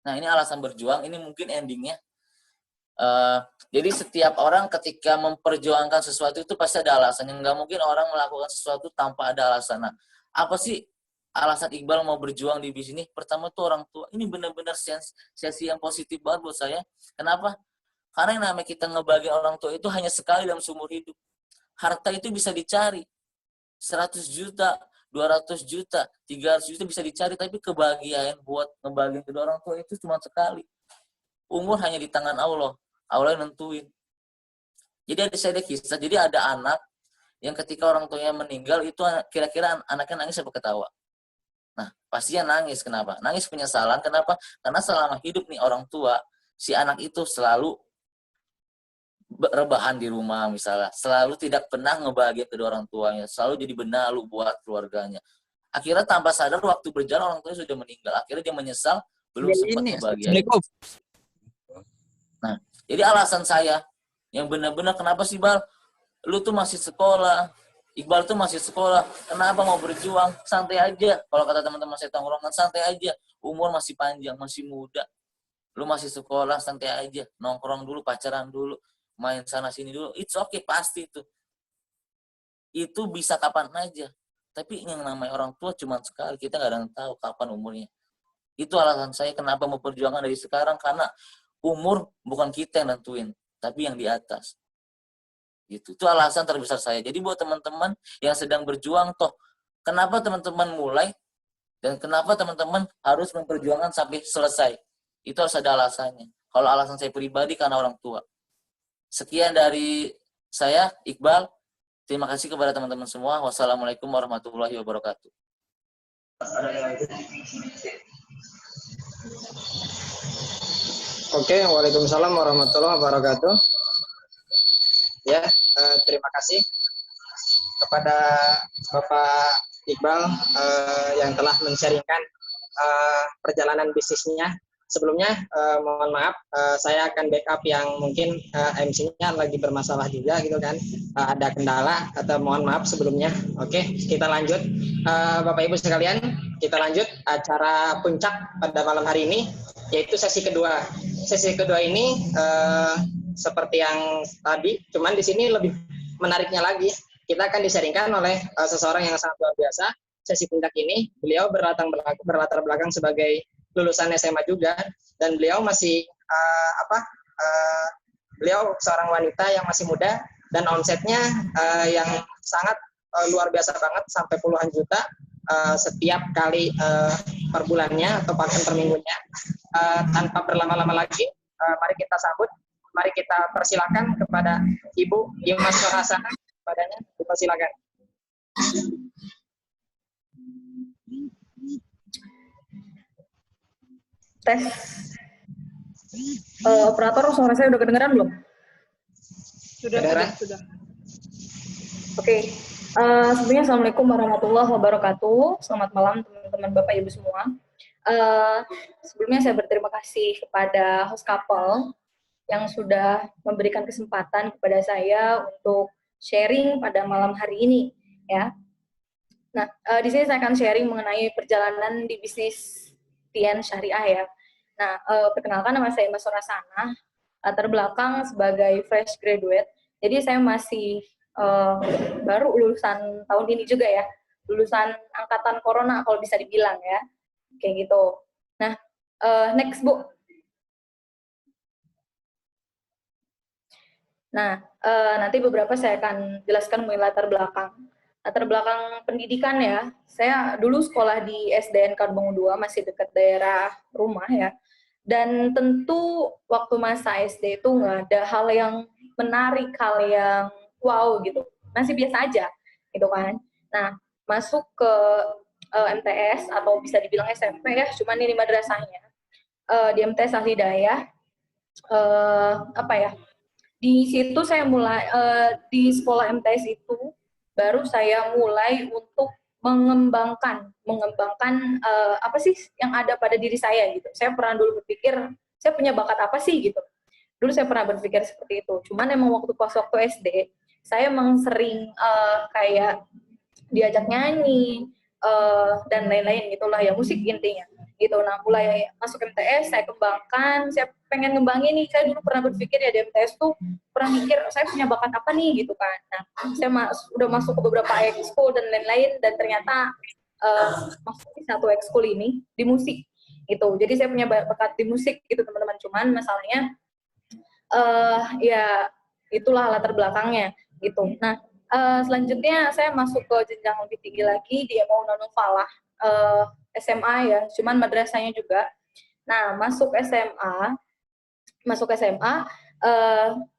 Nah, ini alasan berjuang. Ini mungkin endingnya. Jadi setiap orang ketika memperjuangkan sesuatu itu pasti ada alasan. Yang nggak mungkin orang melakukan sesuatu tanpa ada alasan. Nah, apa sih alasan Iqbal mau berjuang di sini? Pertama tuh orang tua. Ini benar-benar sesi yang positif banget buat saya. Kenapa? Karena yang namanya kita ngebagi orang tua itu hanya sekali dalam seumur hidup. Harta itu bisa dicari. 100 juta, 200 juta, 300 juta bisa dicari. Tapi kebahagiaan buat ngebagiin kedua orang tua itu cuma sekali. Umur hanya di tangan Allah. Allah yang nentuin. Jadi saya ada kisah. Jadi ada anak yang ketika orang tuanya meninggal itu kira-kira anaknya nangis apa ketawa? Nah, pastinya nangis. Kenapa? Nangis penyesalan. Kenapa? Karena selama hidup nih orang tua, si anak itu selalu rebahan di rumah misalnya. Selalu tidak pernah ngebahagia kedua orang tuanya. Selalu jadi benalu buat keluarganya. Akhirnya tanpa sadar waktu berjalan orang tuanya sudah meninggal. Akhirnya dia menyesal belum sempat ngebahagiain. Nah, jadi alasan saya yang benar-benar kenapa sih Bal? Lu tuh masih sekolah. Iqbal tuh masih sekolah, kenapa mau berjuang? Santai aja. Kalau kata teman-teman saya tongkrongan, santai aja. Umur masih panjang, masih muda. Lu masih sekolah, santai aja. Nongkrong dulu, pacaran dulu, main sana sini dulu. It's okay, pasti itu. Itu bisa kapan aja. Tapi yang namanya orang tua cuma sekali. Kita nggak ada yang tahu kapan umurnya. Itu alasan saya kenapa mau perjuangan dari sekarang. Karena umur bukan kita yang nentuin, tapi yang di atas. Gitu. Itu alasan terbesar saya. Jadi buat teman-teman yang sedang berjuang, toh kenapa teman-teman mulai dan kenapa teman-teman harus memperjuangkan sampai selesai? Itu harus ada alasannya. Kalau alasan saya pribadi karena orang tua. Sekian dari saya, Iqbal. Terima kasih kepada teman-teman semua. Wassalamualaikum warahmatullahi wabarakatuh. Oke, waalaikumsalam warahmatullahi wabarakatuh. Ya, terima kasih kepada Bapak Iqbal yang telah men-sharingkan perjalanan bisnisnya. Sebelumnya, mohon maaf, saya akan backup yang mungkin MC-nya lagi bermasalah juga gitu kan. Ada kendala atau mohon maaf sebelumnya. Oke, kita lanjut. Bapak Ibu sekalian, kita lanjut acara puncak pada malam hari ini, yaitu sesi kedua. Sesi kedua ini seperti yang tadi, cuman di sini lebih menariknya lagi. kita akan disaringkan oleh seseorang yang sangat luar biasa. Sesi puncak ini beliau berlatar belakang sebagai lulusan SMA juga, dan beliau masih beliau seorang wanita yang masih muda dan omsetnya yang sangat luar biasa banget, sampai puluhan juta setiap kali per bulannya atau bahkan per minggunya. Tanpa berlama-lama lagi, mari kita sambut, mari kita persilakan kepada Ibu Dimas Norhasana, padanya dipersilakan. Tes. Operator, suara saya udah kedengeran belum? Sudah. Oke. Sebelumnya Assalamualaikum warahmatullahi wabarakatuh. Selamat malam teman-teman Bapak Ibu semua. Sebelumnya saya berterima kasih kepada host couple yang sudah memberikan kesempatan kepada saya untuk sharing pada malam hari ini, ya. Nah, di sini saya akan sharing mengenai perjalanan di bisnis Tian Syariah, ya. Nah, perkenalkan, nama saya Mas Norhasana, latar belakang sebagai fresh graduate. Jadi saya masih baru lulusan tahun ini juga, ya, lulusan angkatan corona kalau bisa dibilang, ya, kayak gitu. Nah, next Bu. Nah, nanti beberapa saya akan jelaskan mengenai latar belakang pendidikan, ya. Saya dulu sekolah di SDN Kampung 2, masih dekat daerah rumah, ya. Dan tentu waktu masa SD itu nggak ada hal yang menarik, hal yang wow gitu. Masih biasa aja, gitu kan. Nah, masuk ke MTS atau bisa dibilang SMP, ya, cuman ini madrasahnya. Di MTS Al Hidayah, di situ saya mulai, di sekolah MTS itu baru saya mulai untuk mengembangkan apa sih yang ada pada diri saya gitu. Saya pernah dulu berpikir saya punya bakat apa sih gitu. Dulu saya pernah berpikir seperti itu. Cuman emang waktu SD saya emang sering kayak diajak nyanyi dan lain-lain gitulah, ya, musik intinya gitu. Nah, mulai masuk MTS saya kembangkan, saya pengen ngembangin nih. Saya dulu pernah berpikir, ya, di MTS tuh pernah mikir saya punya bakat apa nih gitu kan. Nah, saya udah masuk ke beberapa ekskul dan lain-lain, dan ternyata masuk di satu ekskul ini di musik gitu. Jadi saya punya bakat di musik gitu teman-teman. Cuman masalahnya ya itulah latar belakangnya gitu. Nah, selanjutnya saya masuk ke jenjang lebih tinggi lagi di Maunanul Falah, SMA, ya, cuman madrasahnya juga. Nah, masuk SMA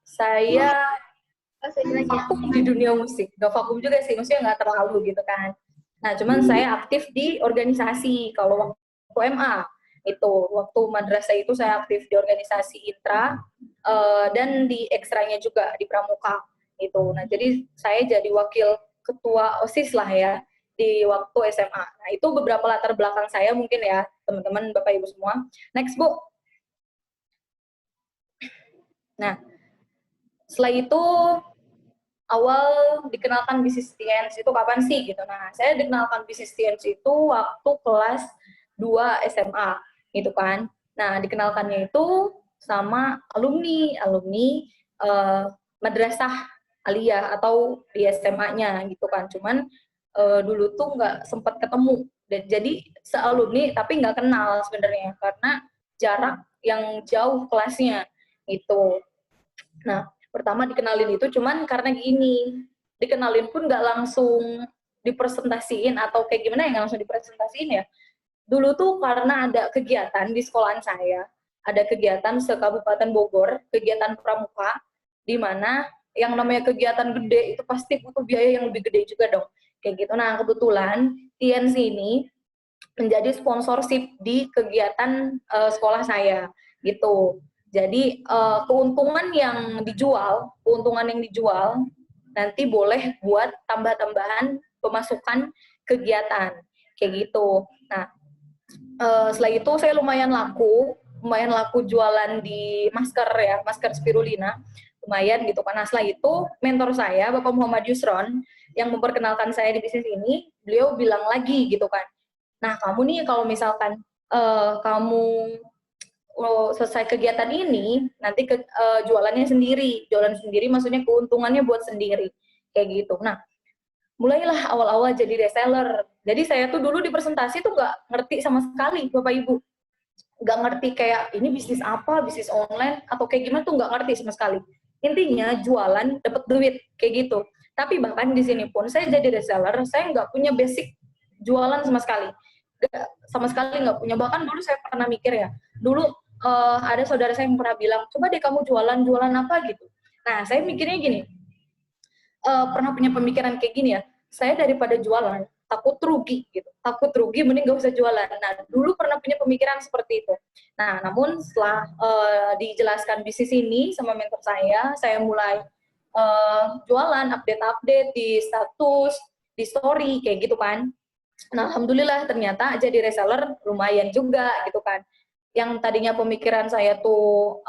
saya vakum di dunia musik. Gak vakum juga sih, maksudnya nggak terlalu gitu kan. Nah, cuman saya aktif di organisasi. Kalau waktu MA itu, waktu madrasah itu saya aktif di organisasi intra, dan di ekstranya juga di pramuka gitu. Nah, jadi saya jadi wakil ketua OSIS lah, ya, di waktu SMA. Nah, itu beberapa latar belakang saya mungkin, ya, teman-teman, Bapak Ibu semua. Next, Bu. Nah, setelah itu awal dikenalkan bisnis Tians itu kapan sih gitu. Nah, saya dikenalkan bisnis Tians itu waktu kelas 2 SMA gitu kan. Nah, dikenalkannya itu sama alumni madrasah aliyah atau di SMA-nya gitu kan. Cuman dulu tuh nggak sempat ketemu. Dan jadi sealumni tapi nggak kenal sebenarnya karena jarak yang jauh kelasnya gitu. Nah, pertama dikenalin itu cuman karena gini, dikenalin pun nggak langsung dipresentasiin atau kayak gimana, yang langsung dipresentasiin, ya. Dulu tuh karena ada kegiatan di sekolahan saya, ada kegiatan se-Kabupaten Bogor, kegiatan pramuka, di mana yang namanya kegiatan gede itu pasti butuh biaya yang lebih gede juga dong. Kayak gitu. Nah, kebetulan TNC ini menjadi sponsorship di kegiatan sekolah saya gitu. Jadi keuntungan yang dijual nanti boleh buat tambah-tambahan pemasukan kegiatan kayak gitu. Nah, setelah itu saya lumayan laku jualan di masker, ya, masker spirulina, lumayan gitu kan. Nah, setelah itu mentor saya Bapak Muhammad Yusron yang memperkenalkan saya di bisnis ini, beliau bilang lagi gitu kan, nah, kamu nih kalau misalkan kamu selesai kegiatan ini, nanti jualan sendiri maksudnya keuntungannya buat sendiri, kayak gitu. Nah, mulailah awal-awal jadi reseller. Jadi saya tuh dulu di presentasi tuh nggak ngerti sama sekali, Bapak Ibu. Nggak ngerti kayak ini bisnis apa, bisnis online, atau kayak gimana tuh nggak ngerti sama sekali. Intinya jualan, dapat duit, kayak gitu. Tapi bahkan di sini pun saya jadi reseller, saya nggak punya basic jualan sama sekali. Sama sekali nggak punya. Bahkan dulu saya pernah mikir ya, dulu ada saudara saya yang pernah bilang, coba deh kamu jualan apa gitu. Nah, saya mikirnya gini, pernah punya pemikiran kayak gini ya, saya daripada jualan, takut rugi gitu. Takut rugi, mending gak usah jualan. Nah, dulu pernah punya pemikiran seperti itu. Nah, namun setelah dijelaskan bisnis ini sama mentor saya mulai jualan, update-update di status, di story, kayak gitu kan. Nah, alhamdulillah ternyata jadi reseller lumayan juga gitu kan. Yang tadinya pemikiran saya tuh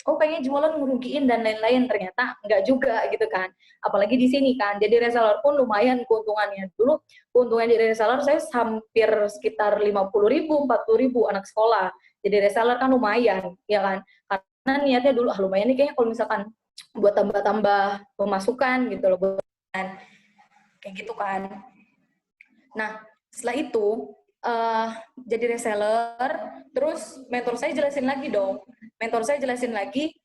oh pengen jualan ngerugiin dan lain-lain, ternyata enggak juga gitu kan. Apalagi di sini kan, jadi reseller pun lumayan keuntungannya. Dulu keuntungan jadi reseller saya hampir sekitar 50.000, 40.000 anak sekolah. Jadi reseller kan lumayan, ya kan. Karena niatnya dulu lumayan nih kayaknya kalau misalkan buat tambah-tambah pemasukan gitu loh, kayak gitu kan. Nah, setelah itu jadi reseller, terus mentor saya jelasin lagi dong. Mentor saya jelasin lagi,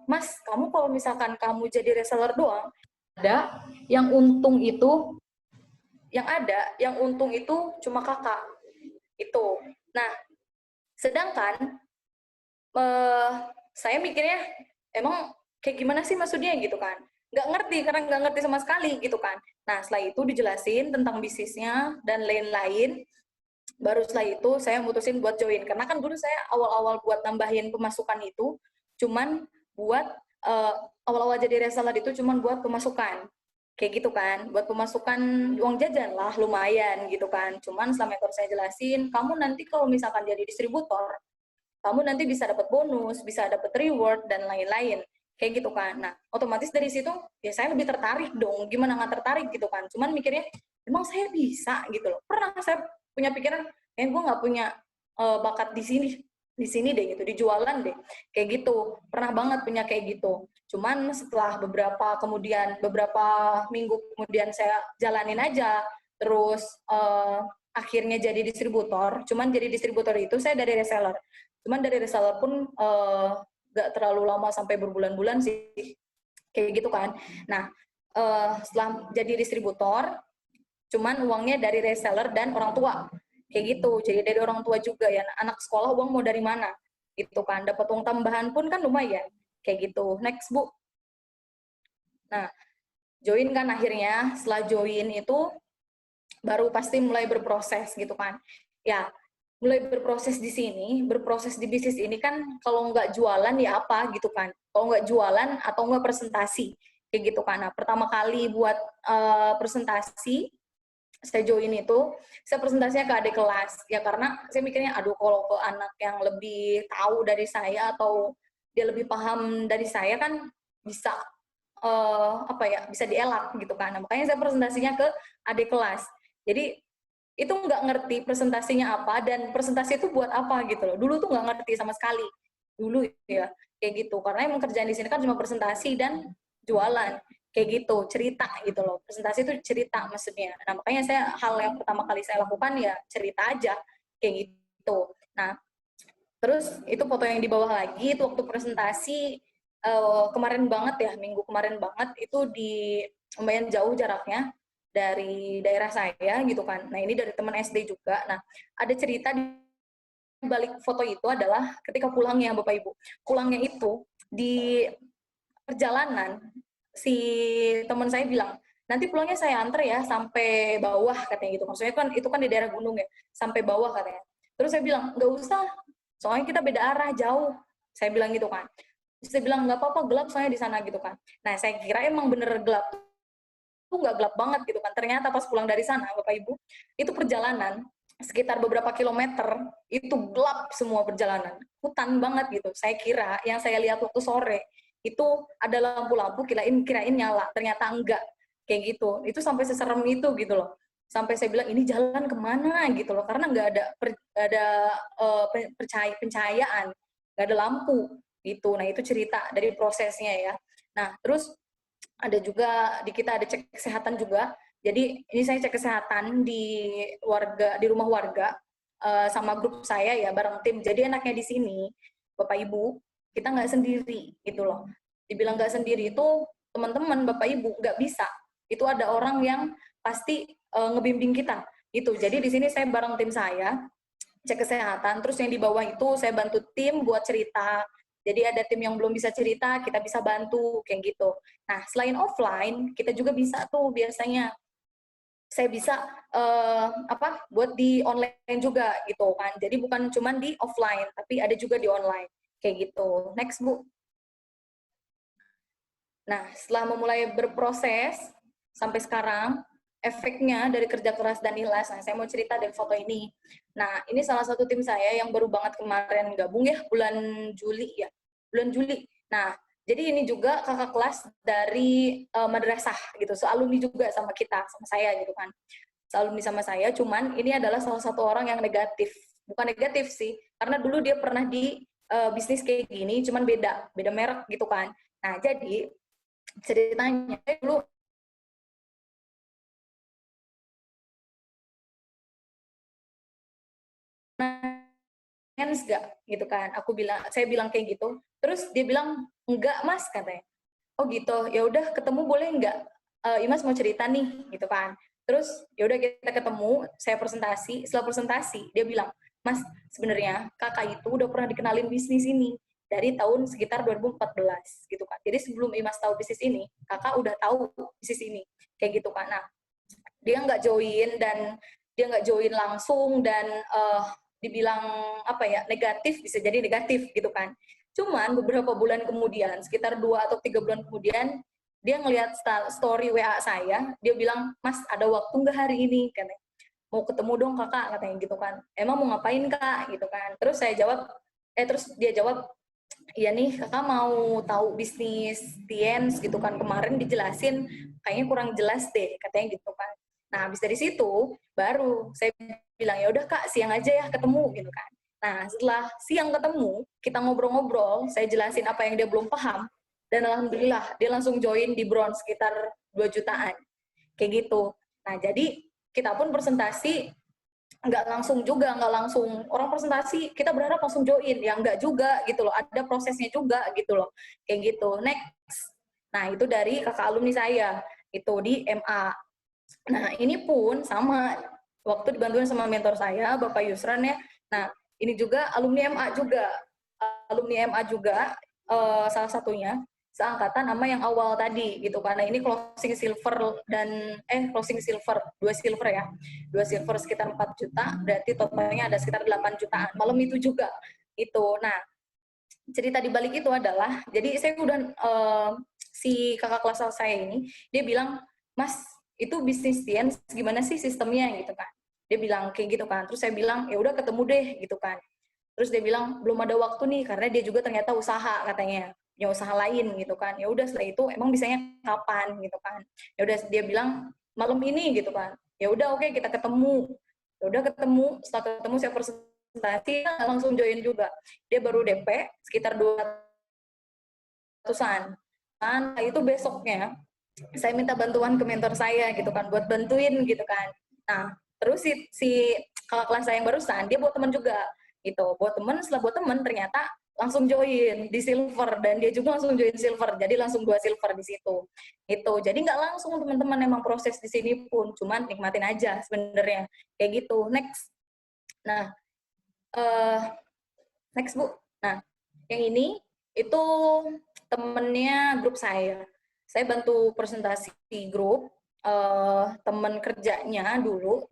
Mas, kamu kalau misalkan kamu jadi reseller doang, ada yang untung itu, yang untung itu cuma kakak. Itu. Nah, sedangkan saya mikirnya, emang kayak gimana sih maksudnya gitu kan? Nggak ngerti, karena nggak ngerti sama sekali gitu kan. Nah, setelah itu dijelasin tentang bisnisnya dan lain-lain, baru setelah itu saya mutusin buat join. Karena kan dulu saya awal-awal buat nambahin pemasukan itu, cuman buat awal-awal jadi reseller itu cuman buat pemasukan. Kayak gitu kan, buat pemasukan uang jajan lah, lumayan gitu kan. Cuman setelah mentor saya jelasin, kamu nanti kalau misalkan jadi distributor, kamu nanti bisa dapat bonus, bisa dapat reward, dan lain-lain. Kayak gitu kan. Nah, otomatis dari situ, ya saya lebih tertarik dong. Gimana nggak tertarik gitu kan. Cuman mikirnya, emang saya bisa gitu loh. Pernah saya punya pikiran, gue nggak punya bakat di sini deh gitu, di jualan deh. Kayak gitu. Pernah banget punya kayak gitu. Cuman setelah beberapa minggu kemudian saya jalanin aja, terus akhirnya jadi distributor. Cuman jadi distributor itu saya dari reseller. Cuman dari reseller pun gak terlalu lama sampai berbulan-bulan sih, kayak gitu kan. Nah, setelah jadi distributor, cuman uangnya dari reseller dan orang tua, kayak gitu. Jadi dari orang tua juga ya, anak sekolah uang mau dari mana, gitu kan. Dapat uang tambahan pun kan lumayan, kayak gitu. Next, Bu. Nah, join kan akhirnya, setelah join itu baru pasti mulai berproses gitu kan. Ya, mulai berproses di sini, berproses di bisnis ini kan kalau nggak jualan ya apa gitu kan. Kalau nggak jualan atau nggak presentasi, kayak gitu kan. Nah, pertama kali buat presentasi, saya join itu, saya presentasinya ke adik kelas. Ya karena saya mikirnya, aduh kalau ke anak yang lebih tahu dari saya atau dia lebih paham dari saya kan bisa bisa dielak gitu kan. Nah, makanya saya presentasinya ke adik kelas. Jadi itu nggak ngerti presentasinya apa dan presentasi itu buat apa gitu loh. Dulu tuh nggak ngerti sama sekali. Dulu ya kayak gitu. Karena emang kerjaan di sini kan cuma presentasi dan jualan. Kayak gitu, cerita gitu loh. Presentasi itu cerita maksudnya. Nah, makanya hal yang pertama kali saya lakukan ya cerita aja kayak gitu. Nah, terus itu foto yang di bawah lagi itu waktu presentasi kemarin banget ya, minggu kemarin banget itu di lumayan jauh jaraknya dari daerah saya gitu kan. Nah, ini dari teman SD juga. Nah, ada cerita di balik foto itu adalah ketika pulangnya Bapak Ibu. Pulangnya itu di perjalanan si teman saya bilang, "Nanti pulangnya saya antar ya sampai bawah," katanya gitu. Maksudnya kan itu kan di daerah gunung ya, sampai bawah katanya. Terus saya bilang, "Nggak usah, soalnya kita beda arah jauh." Saya bilang gitu kan. Terus saya bilang, "Nggak apa-apa, gelap soalnya di sana," gitu kan. Nah, saya kira emang bener gelap tuh nggak gelap banget gitu kan. Ternyata pas pulang dari sana, Bapak Ibu, itu perjalanan sekitar beberapa kilometer, itu gelap semua perjalanan. Hutan banget gitu. Saya kira, yang saya lihat waktu sore, itu ada lampu-lampu, kirain nyala. Ternyata enggak. Kayak gitu. Itu sampai seserem itu gitu loh. Sampai saya bilang, ini jalan kemana gitu loh. Karena nggak ada pencahayaan. Nggak ada lampu gitu. Nah, itu cerita dari prosesnya ya. Nah, terus ada juga di kita ada cek kesehatan juga. Jadi ini saya cek kesehatan di rumah warga sama grup saya ya bareng tim. Jadi enaknya di sini Bapak Ibu kita nggak sendiri gitu loh. Dibilang nggak sendiri itu teman-teman Bapak Ibu nggak bisa. Itu ada orang yang pasti ngebimbing kita gitu. Jadi di sini saya bareng tim saya cek kesehatan. Terus yang di bawah itu saya bantu tim buat cerita. Jadi ada tim yang belum bisa cerita, kita bisa bantu kayak gitu. Nah, selain offline, kita juga bisa tuh biasanya saya bisa buat di online juga gitu kan. Jadi bukan cuma di offline, tapi ada juga di online kayak gitu. Next, Bu. Nah, setelah memulai berproses sampai sekarang, efeknya dari kerja keras dan ikhlas. Nah, saya mau cerita dari foto ini. Nah, ini salah satu tim saya yang baru banget kemarin gabung ya, bulan Juli ya. Bulan Juli. Nah, jadi ini juga kakak kelas dari madrasah gitu, sealumni juga sama kita, sama saya gitu kan. Sealumni sama saya, cuman ini adalah salah satu orang yang negatif. Bukan negatif sih, karena dulu dia pernah di bisnis kayak gini, cuman beda merek gitu kan. Nah, jadi ceritanya dulu enggak gitu kan, saya bilang kayak gitu, terus dia bilang enggak Mas katanya. Oh gitu, ya udah ketemu boleh enggak, Imas mau cerita nih gitu kan. Terus ya udah kita ketemu, saya presentasi, setelah presentasi dia bilang, Mas sebenarnya kakak itu udah pernah dikenalin bisnis ini dari tahun sekitar 2014 gitu kan. Jadi sebelum Imas tahu bisnis ini, kakak udah tahu bisnis ini kayak gitu kan. Nah, dia nggak join langsung dan dibilang negatif, bisa jadi negatif gitu kan. Cuman beberapa bulan kemudian, sekitar 2 atau 3 bulan kemudian, dia ngelihat story WA saya, dia bilang, Mas ada waktu nggak hari ini? Katanya, mau ketemu dong kakak, katanya gitu kan. Emang mau ngapain kak? Gitu kan. Terus dia jawab, iya nih kakak mau tahu bisnis Tiens gitu kan, kemarin dijelasin kayaknya kurang jelas deh, katanya gitu kan. Nah, habis dari situ baru saya bilang ya udah Kak, siang aja ya ketemu gitu kan. Nah, setelah siang ketemu, kita ngobrol-ngobrol, saya jelasin apa yang dia belum paham dan alhamdulillah dia langsung join di Bronze sekitar 2 jutaan. Kayak gitu. Nah, jadi kita pun presentasi nggak langsung orang presentasi kita berharap langsung join, ya nggak juga gitu loh, ada prosesnya juga gitu loh, kayak gitu. Next. Nah, itu dari kakak alumni saya, itu di MA. Nah, ini pun sama, waktu dibantuin sama mentor saya, Bapak Yusran ya. Nah, ini juga alumni MA juga, salah satunya, seangkatan sama yang awal tadi, gitu. Karena ini closing silver, 2 silver ya. 2 silver sekitar 4 juta, berarti totalnya ada sekitar 8 jutaan. Malam itu juga, itu. Nah, cerita di balik itu adalah, jadi saya udah, si kakak kelas saya ini, dia bilang, Mas, itu bisnis Tiens gimana sih sistemnya gitu kan. Dia bilang kayak gitu kan. Terus saya bilang ya udah ketemu deh gitu kan. Terus dia bilang belum ada waktu nih karena dia juga ternyata usaha katanya, punya usaha lain gitu kan. Ya udah setelah itu emang bisanya kapan gitu kan. Ya udah dia bilang malam ini gitu kan. Ya udah oke, kita ketemu. Ya udah ketemu, setelah ketemu saya presentasi langsung join juga. Dia baru DP sekitar 200-an. Nah, itu besoknya saya minta bantuan ke mentor saya gitu kan, buat bantuin gitu kan. Nah, terus si kakak kelas saya yang barusan, dia buat teman juga gitu. Setelah buat teman ternyata langsung join di silver, dan dia juga langsung join silver, jadi langsung 2 silver di situ. Itu. Jadi nggak langsung teman-teman, emang proses di sini pun, cuman nikmatin aja sebenarnya. Kayak gitu. Next. Nah, next Bu. Nah, yang ini itu temennya grup saya. Saya bantu presentasi grup, teman kerjanya dulu,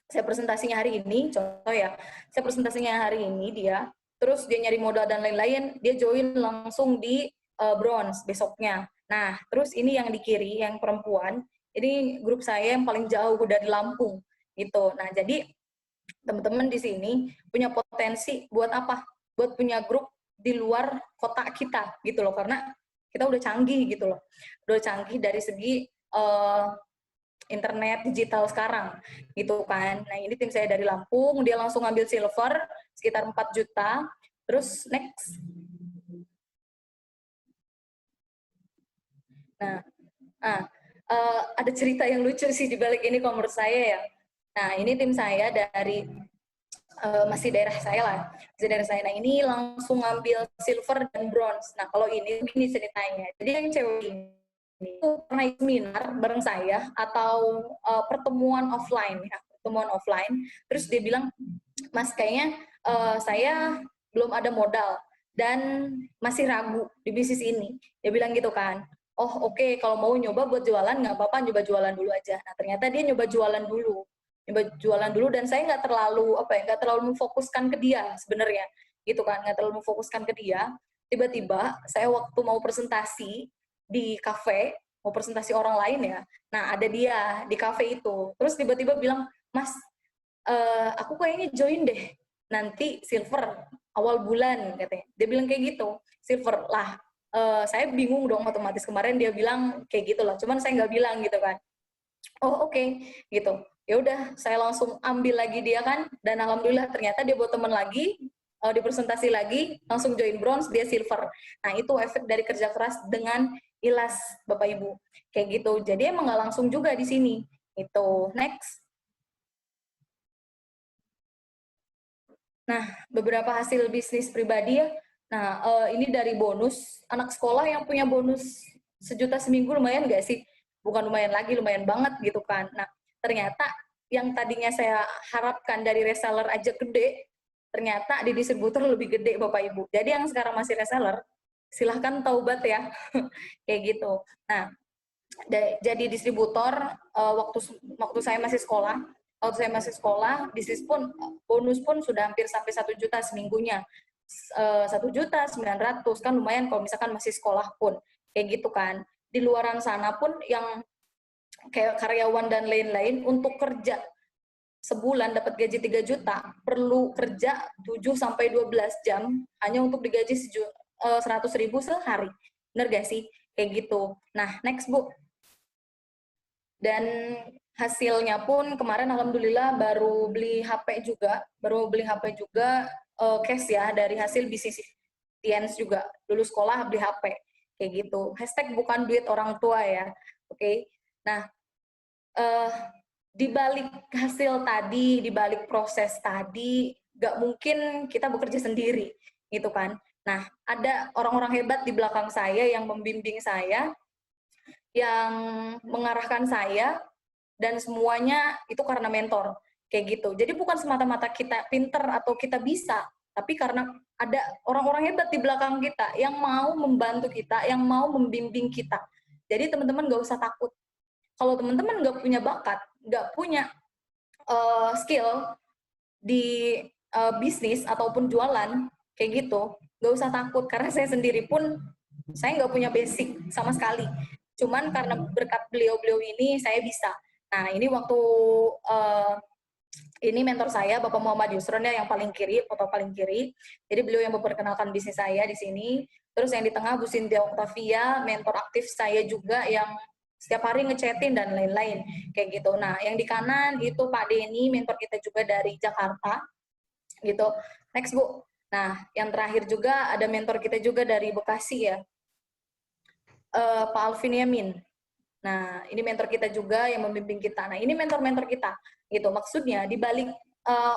saya presentasinya hari ini, contoh ya, saya presentasinya hari ini dia, terus dia nyari modal dan lain-lain, dia join langsung di Bronze besoknya. Nah, terus ini yang di kiri, yang perempuan, ini grup saya yang paling jauh dari Lampung, gitu. Nah, jadi teman-teman di sini punya potensi buat apa? Buat punya grup di luar kota kita, gitu loh, karena kita udah canggih gitu loh, udah canggih dari segi internet digital sekarang gitu kan. Nah, ini tim saya dari Lampung, dia langsung ngambil silver sekitar 4 juta. Terus next. ada cerita yang lucu sih di balik ini kalau menurut saya ya. Nah, ini tim saya dari masih daerah saya lah, masih daerah saya. Nah, ini langsung ngambil silver dan bronze. Nah, kalau ini ceritanya. Jadi yang cewek ini itu pernah seminar bareng saya atau pertemuan offline ya, pertemuan offline. Terus dia bilang, Mas, kayaknya saya belum ada modal dan masih ragu di bisnis ini. Dia bilang gitu kan. Oh, oke, kalau mau nyoba buat jualan nggak apa-apa, nyoba jualan dulu aja. Nah, ternyata dia nyoba jualan dulu dan saya nggak terlalu memfokuskan ke dia sebenarnya gitu kan, nggak terlalu memfokuskan ke dia. Tiba-tiba saya waktu mau presentasi di kafe, mau presentasi orang lain ya, nah ada dia di kafe itu, terus tiba-tiba bilang, Mas, aku kayaknya join deh nanti silver awal bulan, katanya. Dia bilang kayak gitu, silver lah. Saya bingung dong, otomatis kemarin dia bilang kayak gitu lah, cuman saya nggak bilang gitu kan. Oh, oke, gitu. Ya udah, saya langsung ambil lagi dia kan, dan alhamdulillah ternyata dia buat teman lagi, di presentasi lagi, langsung join bronze, dia silver. Nah, itu efek dari kerja keras dengan ikhlas, Bapak Ibu. Kayak gitu. Jadi emang nggak langsung juga di sini. Itu. Next. Nah, beberapa hasil bisnis pribadi ya. Nah, ini dari bonus. Anak sekolah yang punya bonus 1 juta seminggu lumayan nggak sih? Bukan lumayan lagi, lumayan banget gitu kan. Nah, ternyata yang tadinya saya harapkan dari reseller aja gede, ternyata di distributor lebih gede, Bapak Ibu. Jadi yang sekarang masih reseller, silahkan taubat ya. Kayak gitu. Nah, jadi distributor waktu saya masih sekolah, bisnis pun, bonus pun sudah hampir sampai 1 juta seminggunya. 1.900.000 kan lumayan kalau misalkan masih sekolah pun. Kayak gitu kan. Di luaran sana pun yang kayak karyawan dan lain-lain untuk kerja sebulan dapat gaji 3 juta, perlu kerja 7 sampai 12 jam hanya untuk digaji 100.000 sehari. Bener gak sih? Kayak gitu. Nah, next Bu. Dan hasilnya pun kemarin alhamdulillah baru beli HP juga cash ya dari hasil bisnis Tiens juga. Dulu sekolah beli HP kayak gitu. Hashtag bukan duit orang tua ya. Oke. Nah, di balik hasil tadi, di balik proses tadi, nggak mungkin kita bekerja sendiri, gitu kan. Nah, ada orang-orang hebat di belakang saya yang membimbing saya, yang mengarahkan saya, dan semuanya itu karena mentor, kayak gitu. Jadi bukan semata-mata kita pinter atau kita bisa, tapi karena ada orang-orang hebat di belakang kita yang mau membantu kita, yang mau membimbing kita. Jadi teman-teman nggak usah takut. Kalau teman-teman nggak punya bakat, nggak punya skill di bisnis ataupun jualan, kayak gitu, nggak usah takut. Karena saya sendiri pun, saya nggak punya basic sama sekali. Cuman karena berkat beliau-beliau ini, saya bisa. Nah, ini waktu, ini mentor saya, Bapak Muhammad Yusron ya, yang paling kiri, foto paling kiri. Jadi beliau yang memperkenalkan bisnis saya di sini. Terus yang di tengah, Bu Cynthia Octavia, mentor aktif saya juga yang setiap hari ngechatin dan lain-lain kayak gitu. Nah, yang di kanan itu Pak Denny, mentor kita juga dari Jakarta gitu. Next Bu. Nah, yang terakhir juga ada mentor kita juga dari Bekasi ya, Pak Alvin Yamin. Nah, ini mentor kita juga yang membimbing kita. Nah, ini mentor-mentor kita gitu. Maksudnya di balik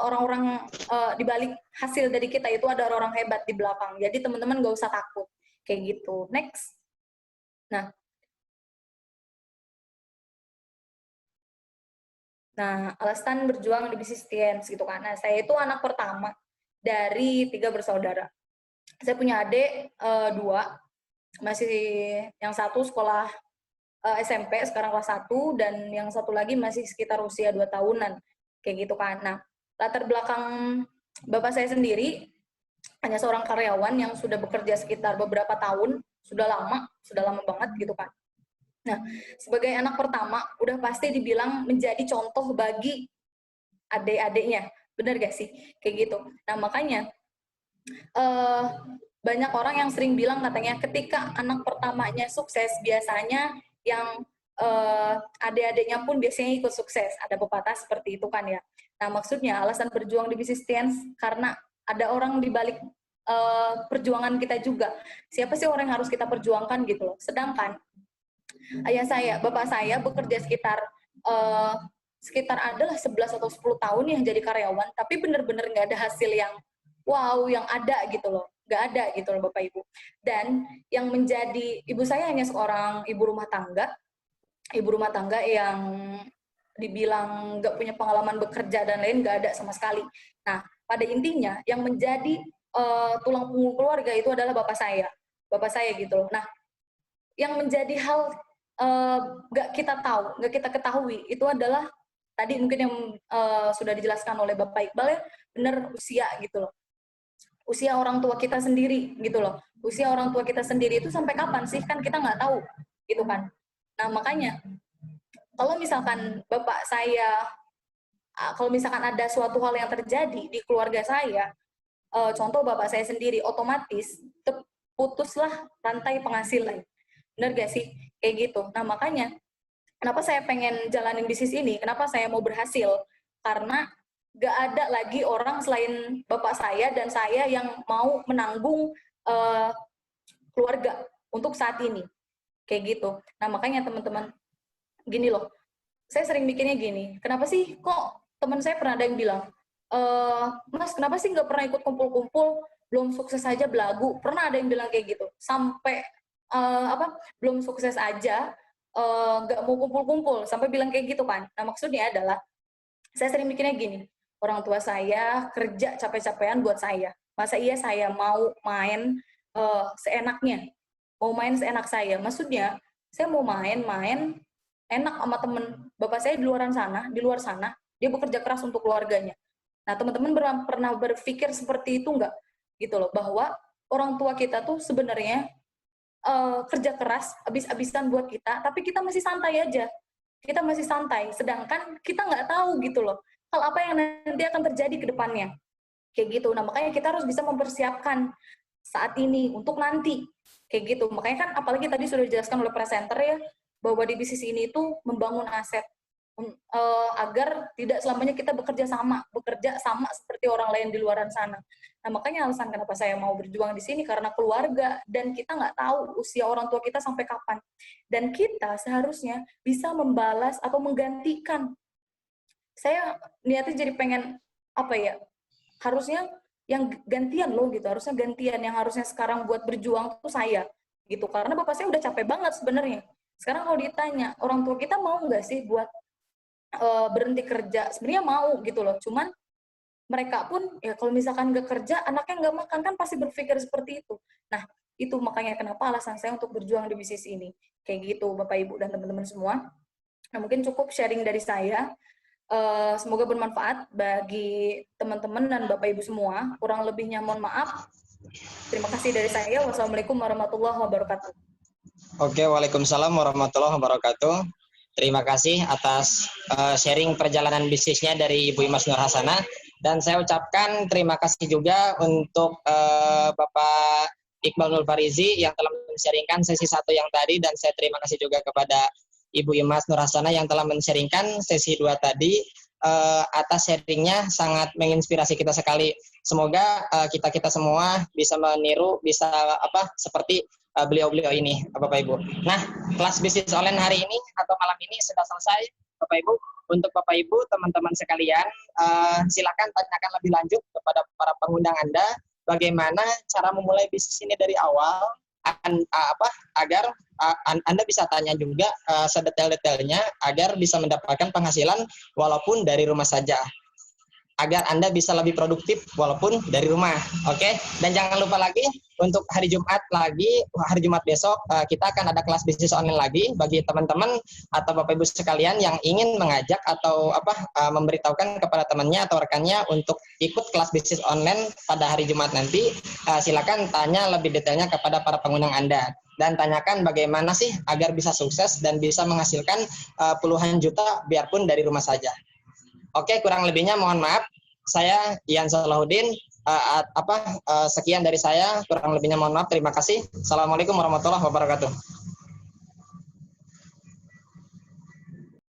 orang-orang, di balik hasil dari kita itu ada orang-orang hebat di belakang. Jadi teman-teman nggak usah takut kayak gitu. Next. Nah, alasan berjuang di bisnis Tiens gitu kan. Nah, saya itu anak pertama dari 3 bersaudara. Saya punya adik 2, masih yang satu sekolah SMP, sekarang kelas 1, dan yang satu lagi masih sekitar usia 2 tahunan. Kayak gitu kan. Nah, latar belakang Bapak saya sendiri hanya seorang karyawan yang sudah bekerja sekitar beberapa tahun, sudah lama banget gitu kan. Nah, sebagai anak pertama, udah pasti dibilang menjadi contoh bagi adik-adiknya. Benar gak sih? Kayak gitu. Nah, makanya banyak orang yang sering bilang katanya ketika anak pertamanya sukses, biasanya yang adik-adiknya pun biasanya ikut sukses. Ada pepatah seperti itu kan ya. Nah, maksudnya alasan berjuang di bisnis Tiens karena ada orang di balik perjuangan kita juga. Siapa sih orang yang harus kita perjuangkan gitu loh. Sedangkan Bapak saya bekerja sekitar adalah 11 atau 10 tahun yang jadi karyawan, tapi benar-benar nggak ada hasil yang wow, yang ada gitu loh. Nggak ada gitu loh Bapak Ibu. Dan yang menjadi, ibu saya hanya seorang ibu rumah tangga yang dibilang nggak punya pengalaman bekerja dan lain, nggak ada sama sekali. Nah, pada intinya yang menjadi tulang punggung keluarga itu adalah bapak saya gitu loh. Nah, yang menjadi hal nggak kita ketahui itu adalah tadi mungkin yang sudah dijelaskan oleh Bapak Iqbal ya, benar usia gitu loh. Usia orang tua kita sendiri gitu loh. Usia orang tua kita sendiri itu sampai kapan sih, kan kita nggak tahu gitu kan. Nah, makanya kalau misalkan kalau misalkan ada suatu hal yang terjadi di keluarga saya, contoh bapak saya sendiri, otomatis putuslah rantai penghasilan. Benar gak sih? Kayak gitu. Nah, makanya kenapa saya pengen jalanin bisnis ini, kenapa saya mau berhasil, karena gak ada lagi orang selain bapak saya dan saya yang mau menanggung keluarga untuk saat ini. Kayak gitu. Nah, makanya teman-teman, gini loh, saya sering mikirnya gini, kenapa sih kok teman saya pernah ada yang bilang, Mas, kenapa sih nggak pernah ikut kumpul-kumpul, belum sukses aja belagu, pernah ada yang bilang kayak gitu, sampai belum sukses aja, nggak mau kumpul-kumpul, sampai bilang kayak gitu kan. Nah, maksudnya adalah, saya sering mikirnya gini, orang tua saya kerja capek-capekan buat saya, masa iya saya mau main seenaknya, mau main seenak saya, maksudnya saya mau main enak sama temen bapak saya di luar sana, dia bekerja keras untuk keluarganya. Nah, teman-teman pernah berpikir seperti itu nggak? Gitu loh, bahwa orang tua kita tuh sebenarnya kerja keras, abis-abisan buat kita, tapi kita masih santai aja. Kita masih santai, sedangkan kita nggak tahu gitu loh, hal apa yang nanti akan terjadi ke depannya. Kayak gitu. Nah, makanya kita harus bisa mempersiapkan saat ini untuk nanti. Kayak gitu. Makanya kan apalagi tadi sudah dijelaskan oleh presenter ya, bahwa di bisnis ini itu membangun aset agar tidak selamanya kita bekerja sama seperti orang lain di luaran sana. Nah, makanya alasan kenapa saya mau berjuang di sini karena keluarga, dan kita nggak tahu usia orang tua kita sampai kapan. Dan kita seharusnya bisa membalas atau menggantikan. Saya niatnya jadi pengen harusnya yang gantian loh gitu, harusnya gantian yang harusnya sekarang buat berjuang tuh saya gitu, karena bapak saya udah capek banget sebenarnya. Sekarang kalau ditanya, orang tua kita mau nggak sih buat berhenti kerja? Sebenarnya mau gitu loh, cuman mereka pun ya kalau misalkan nggak kerja, anaknya nggak makan, kan pasti berpikir seperti itu. Nah, itu makanya kenapa alasan saya untuk berjuang di bisnis ini. Kayak gitu, Bapak Ibu dan teman-teman semua. Nah, mungkin cukup sharing dari saya. Semoga bermanfaat bagi teman-teman dan Bapak Ibu semua. Kurang lebihnya mohon maaf. Terima kasih dari saya. Wassalamualaikum warahmatullahi wabarakatuh. Oke, waalaikumsalam warahmatullahi wabarakatuh. Terima kasih atas sharing perjalanan bisnisnya dari Ibu Imas Nur Hasanah. Dan saya ucapkan terima kasih juga untuk Bapak Iqbal Nur Farizi yang telah men-sharingkan sesi 1 yang tadi, dan saya terima kasih juga kepada Ibu Imas Nur Hasanah yang telah men-sharingkan sesi 2 tadi. Atas sharingnya sangat menginspirasi kita sekali. Semoga kita semua bisa meniru, bisa seperti beliau-beliau ini, Bapak Ibu. Nah, kelas bisnis online hari ini atau malam ini sudah selesai, Bapak Ibu. Untuk Bapak Ibu, teman-teman sekalian, silakan tanyakan lebih lanjut kepada para pengundang Anda bagaimana cara memulai bisnis ini dari awal, agar Anda bisa tanya juga sedetail-detailnya agar bisa mendapatkan penghasilan walaupun dari rumah saja, agar Anda bisa lebih produktif walaupun dari rumah. Oke? Dan jangan lupa lagi untuk hari Jumat besok kita akan ada kelas bisnis online lagi bagi teman-teman atau Bapak Ibu sekalian yang ingin mengajak atau memberitahukan kepada temannya atau rekannya untuk ikut kelas bisnis online pada hari Jumat nanti. Silakan tanya lebih detailnya kepada para pengundang Anda dan tanyakan bagaimana sih agar bisa sukses dan bisa menghasilkan puluhan juta biarpun dari rumah saja. Oke, kurang lebihnya mohon maaf. Saya Ian Salahuddin. Sekian dari saya. Kurang lebihnya mohon maaf. Terima kasih. Assalamualaikum warahmatullahi wabarakatuh.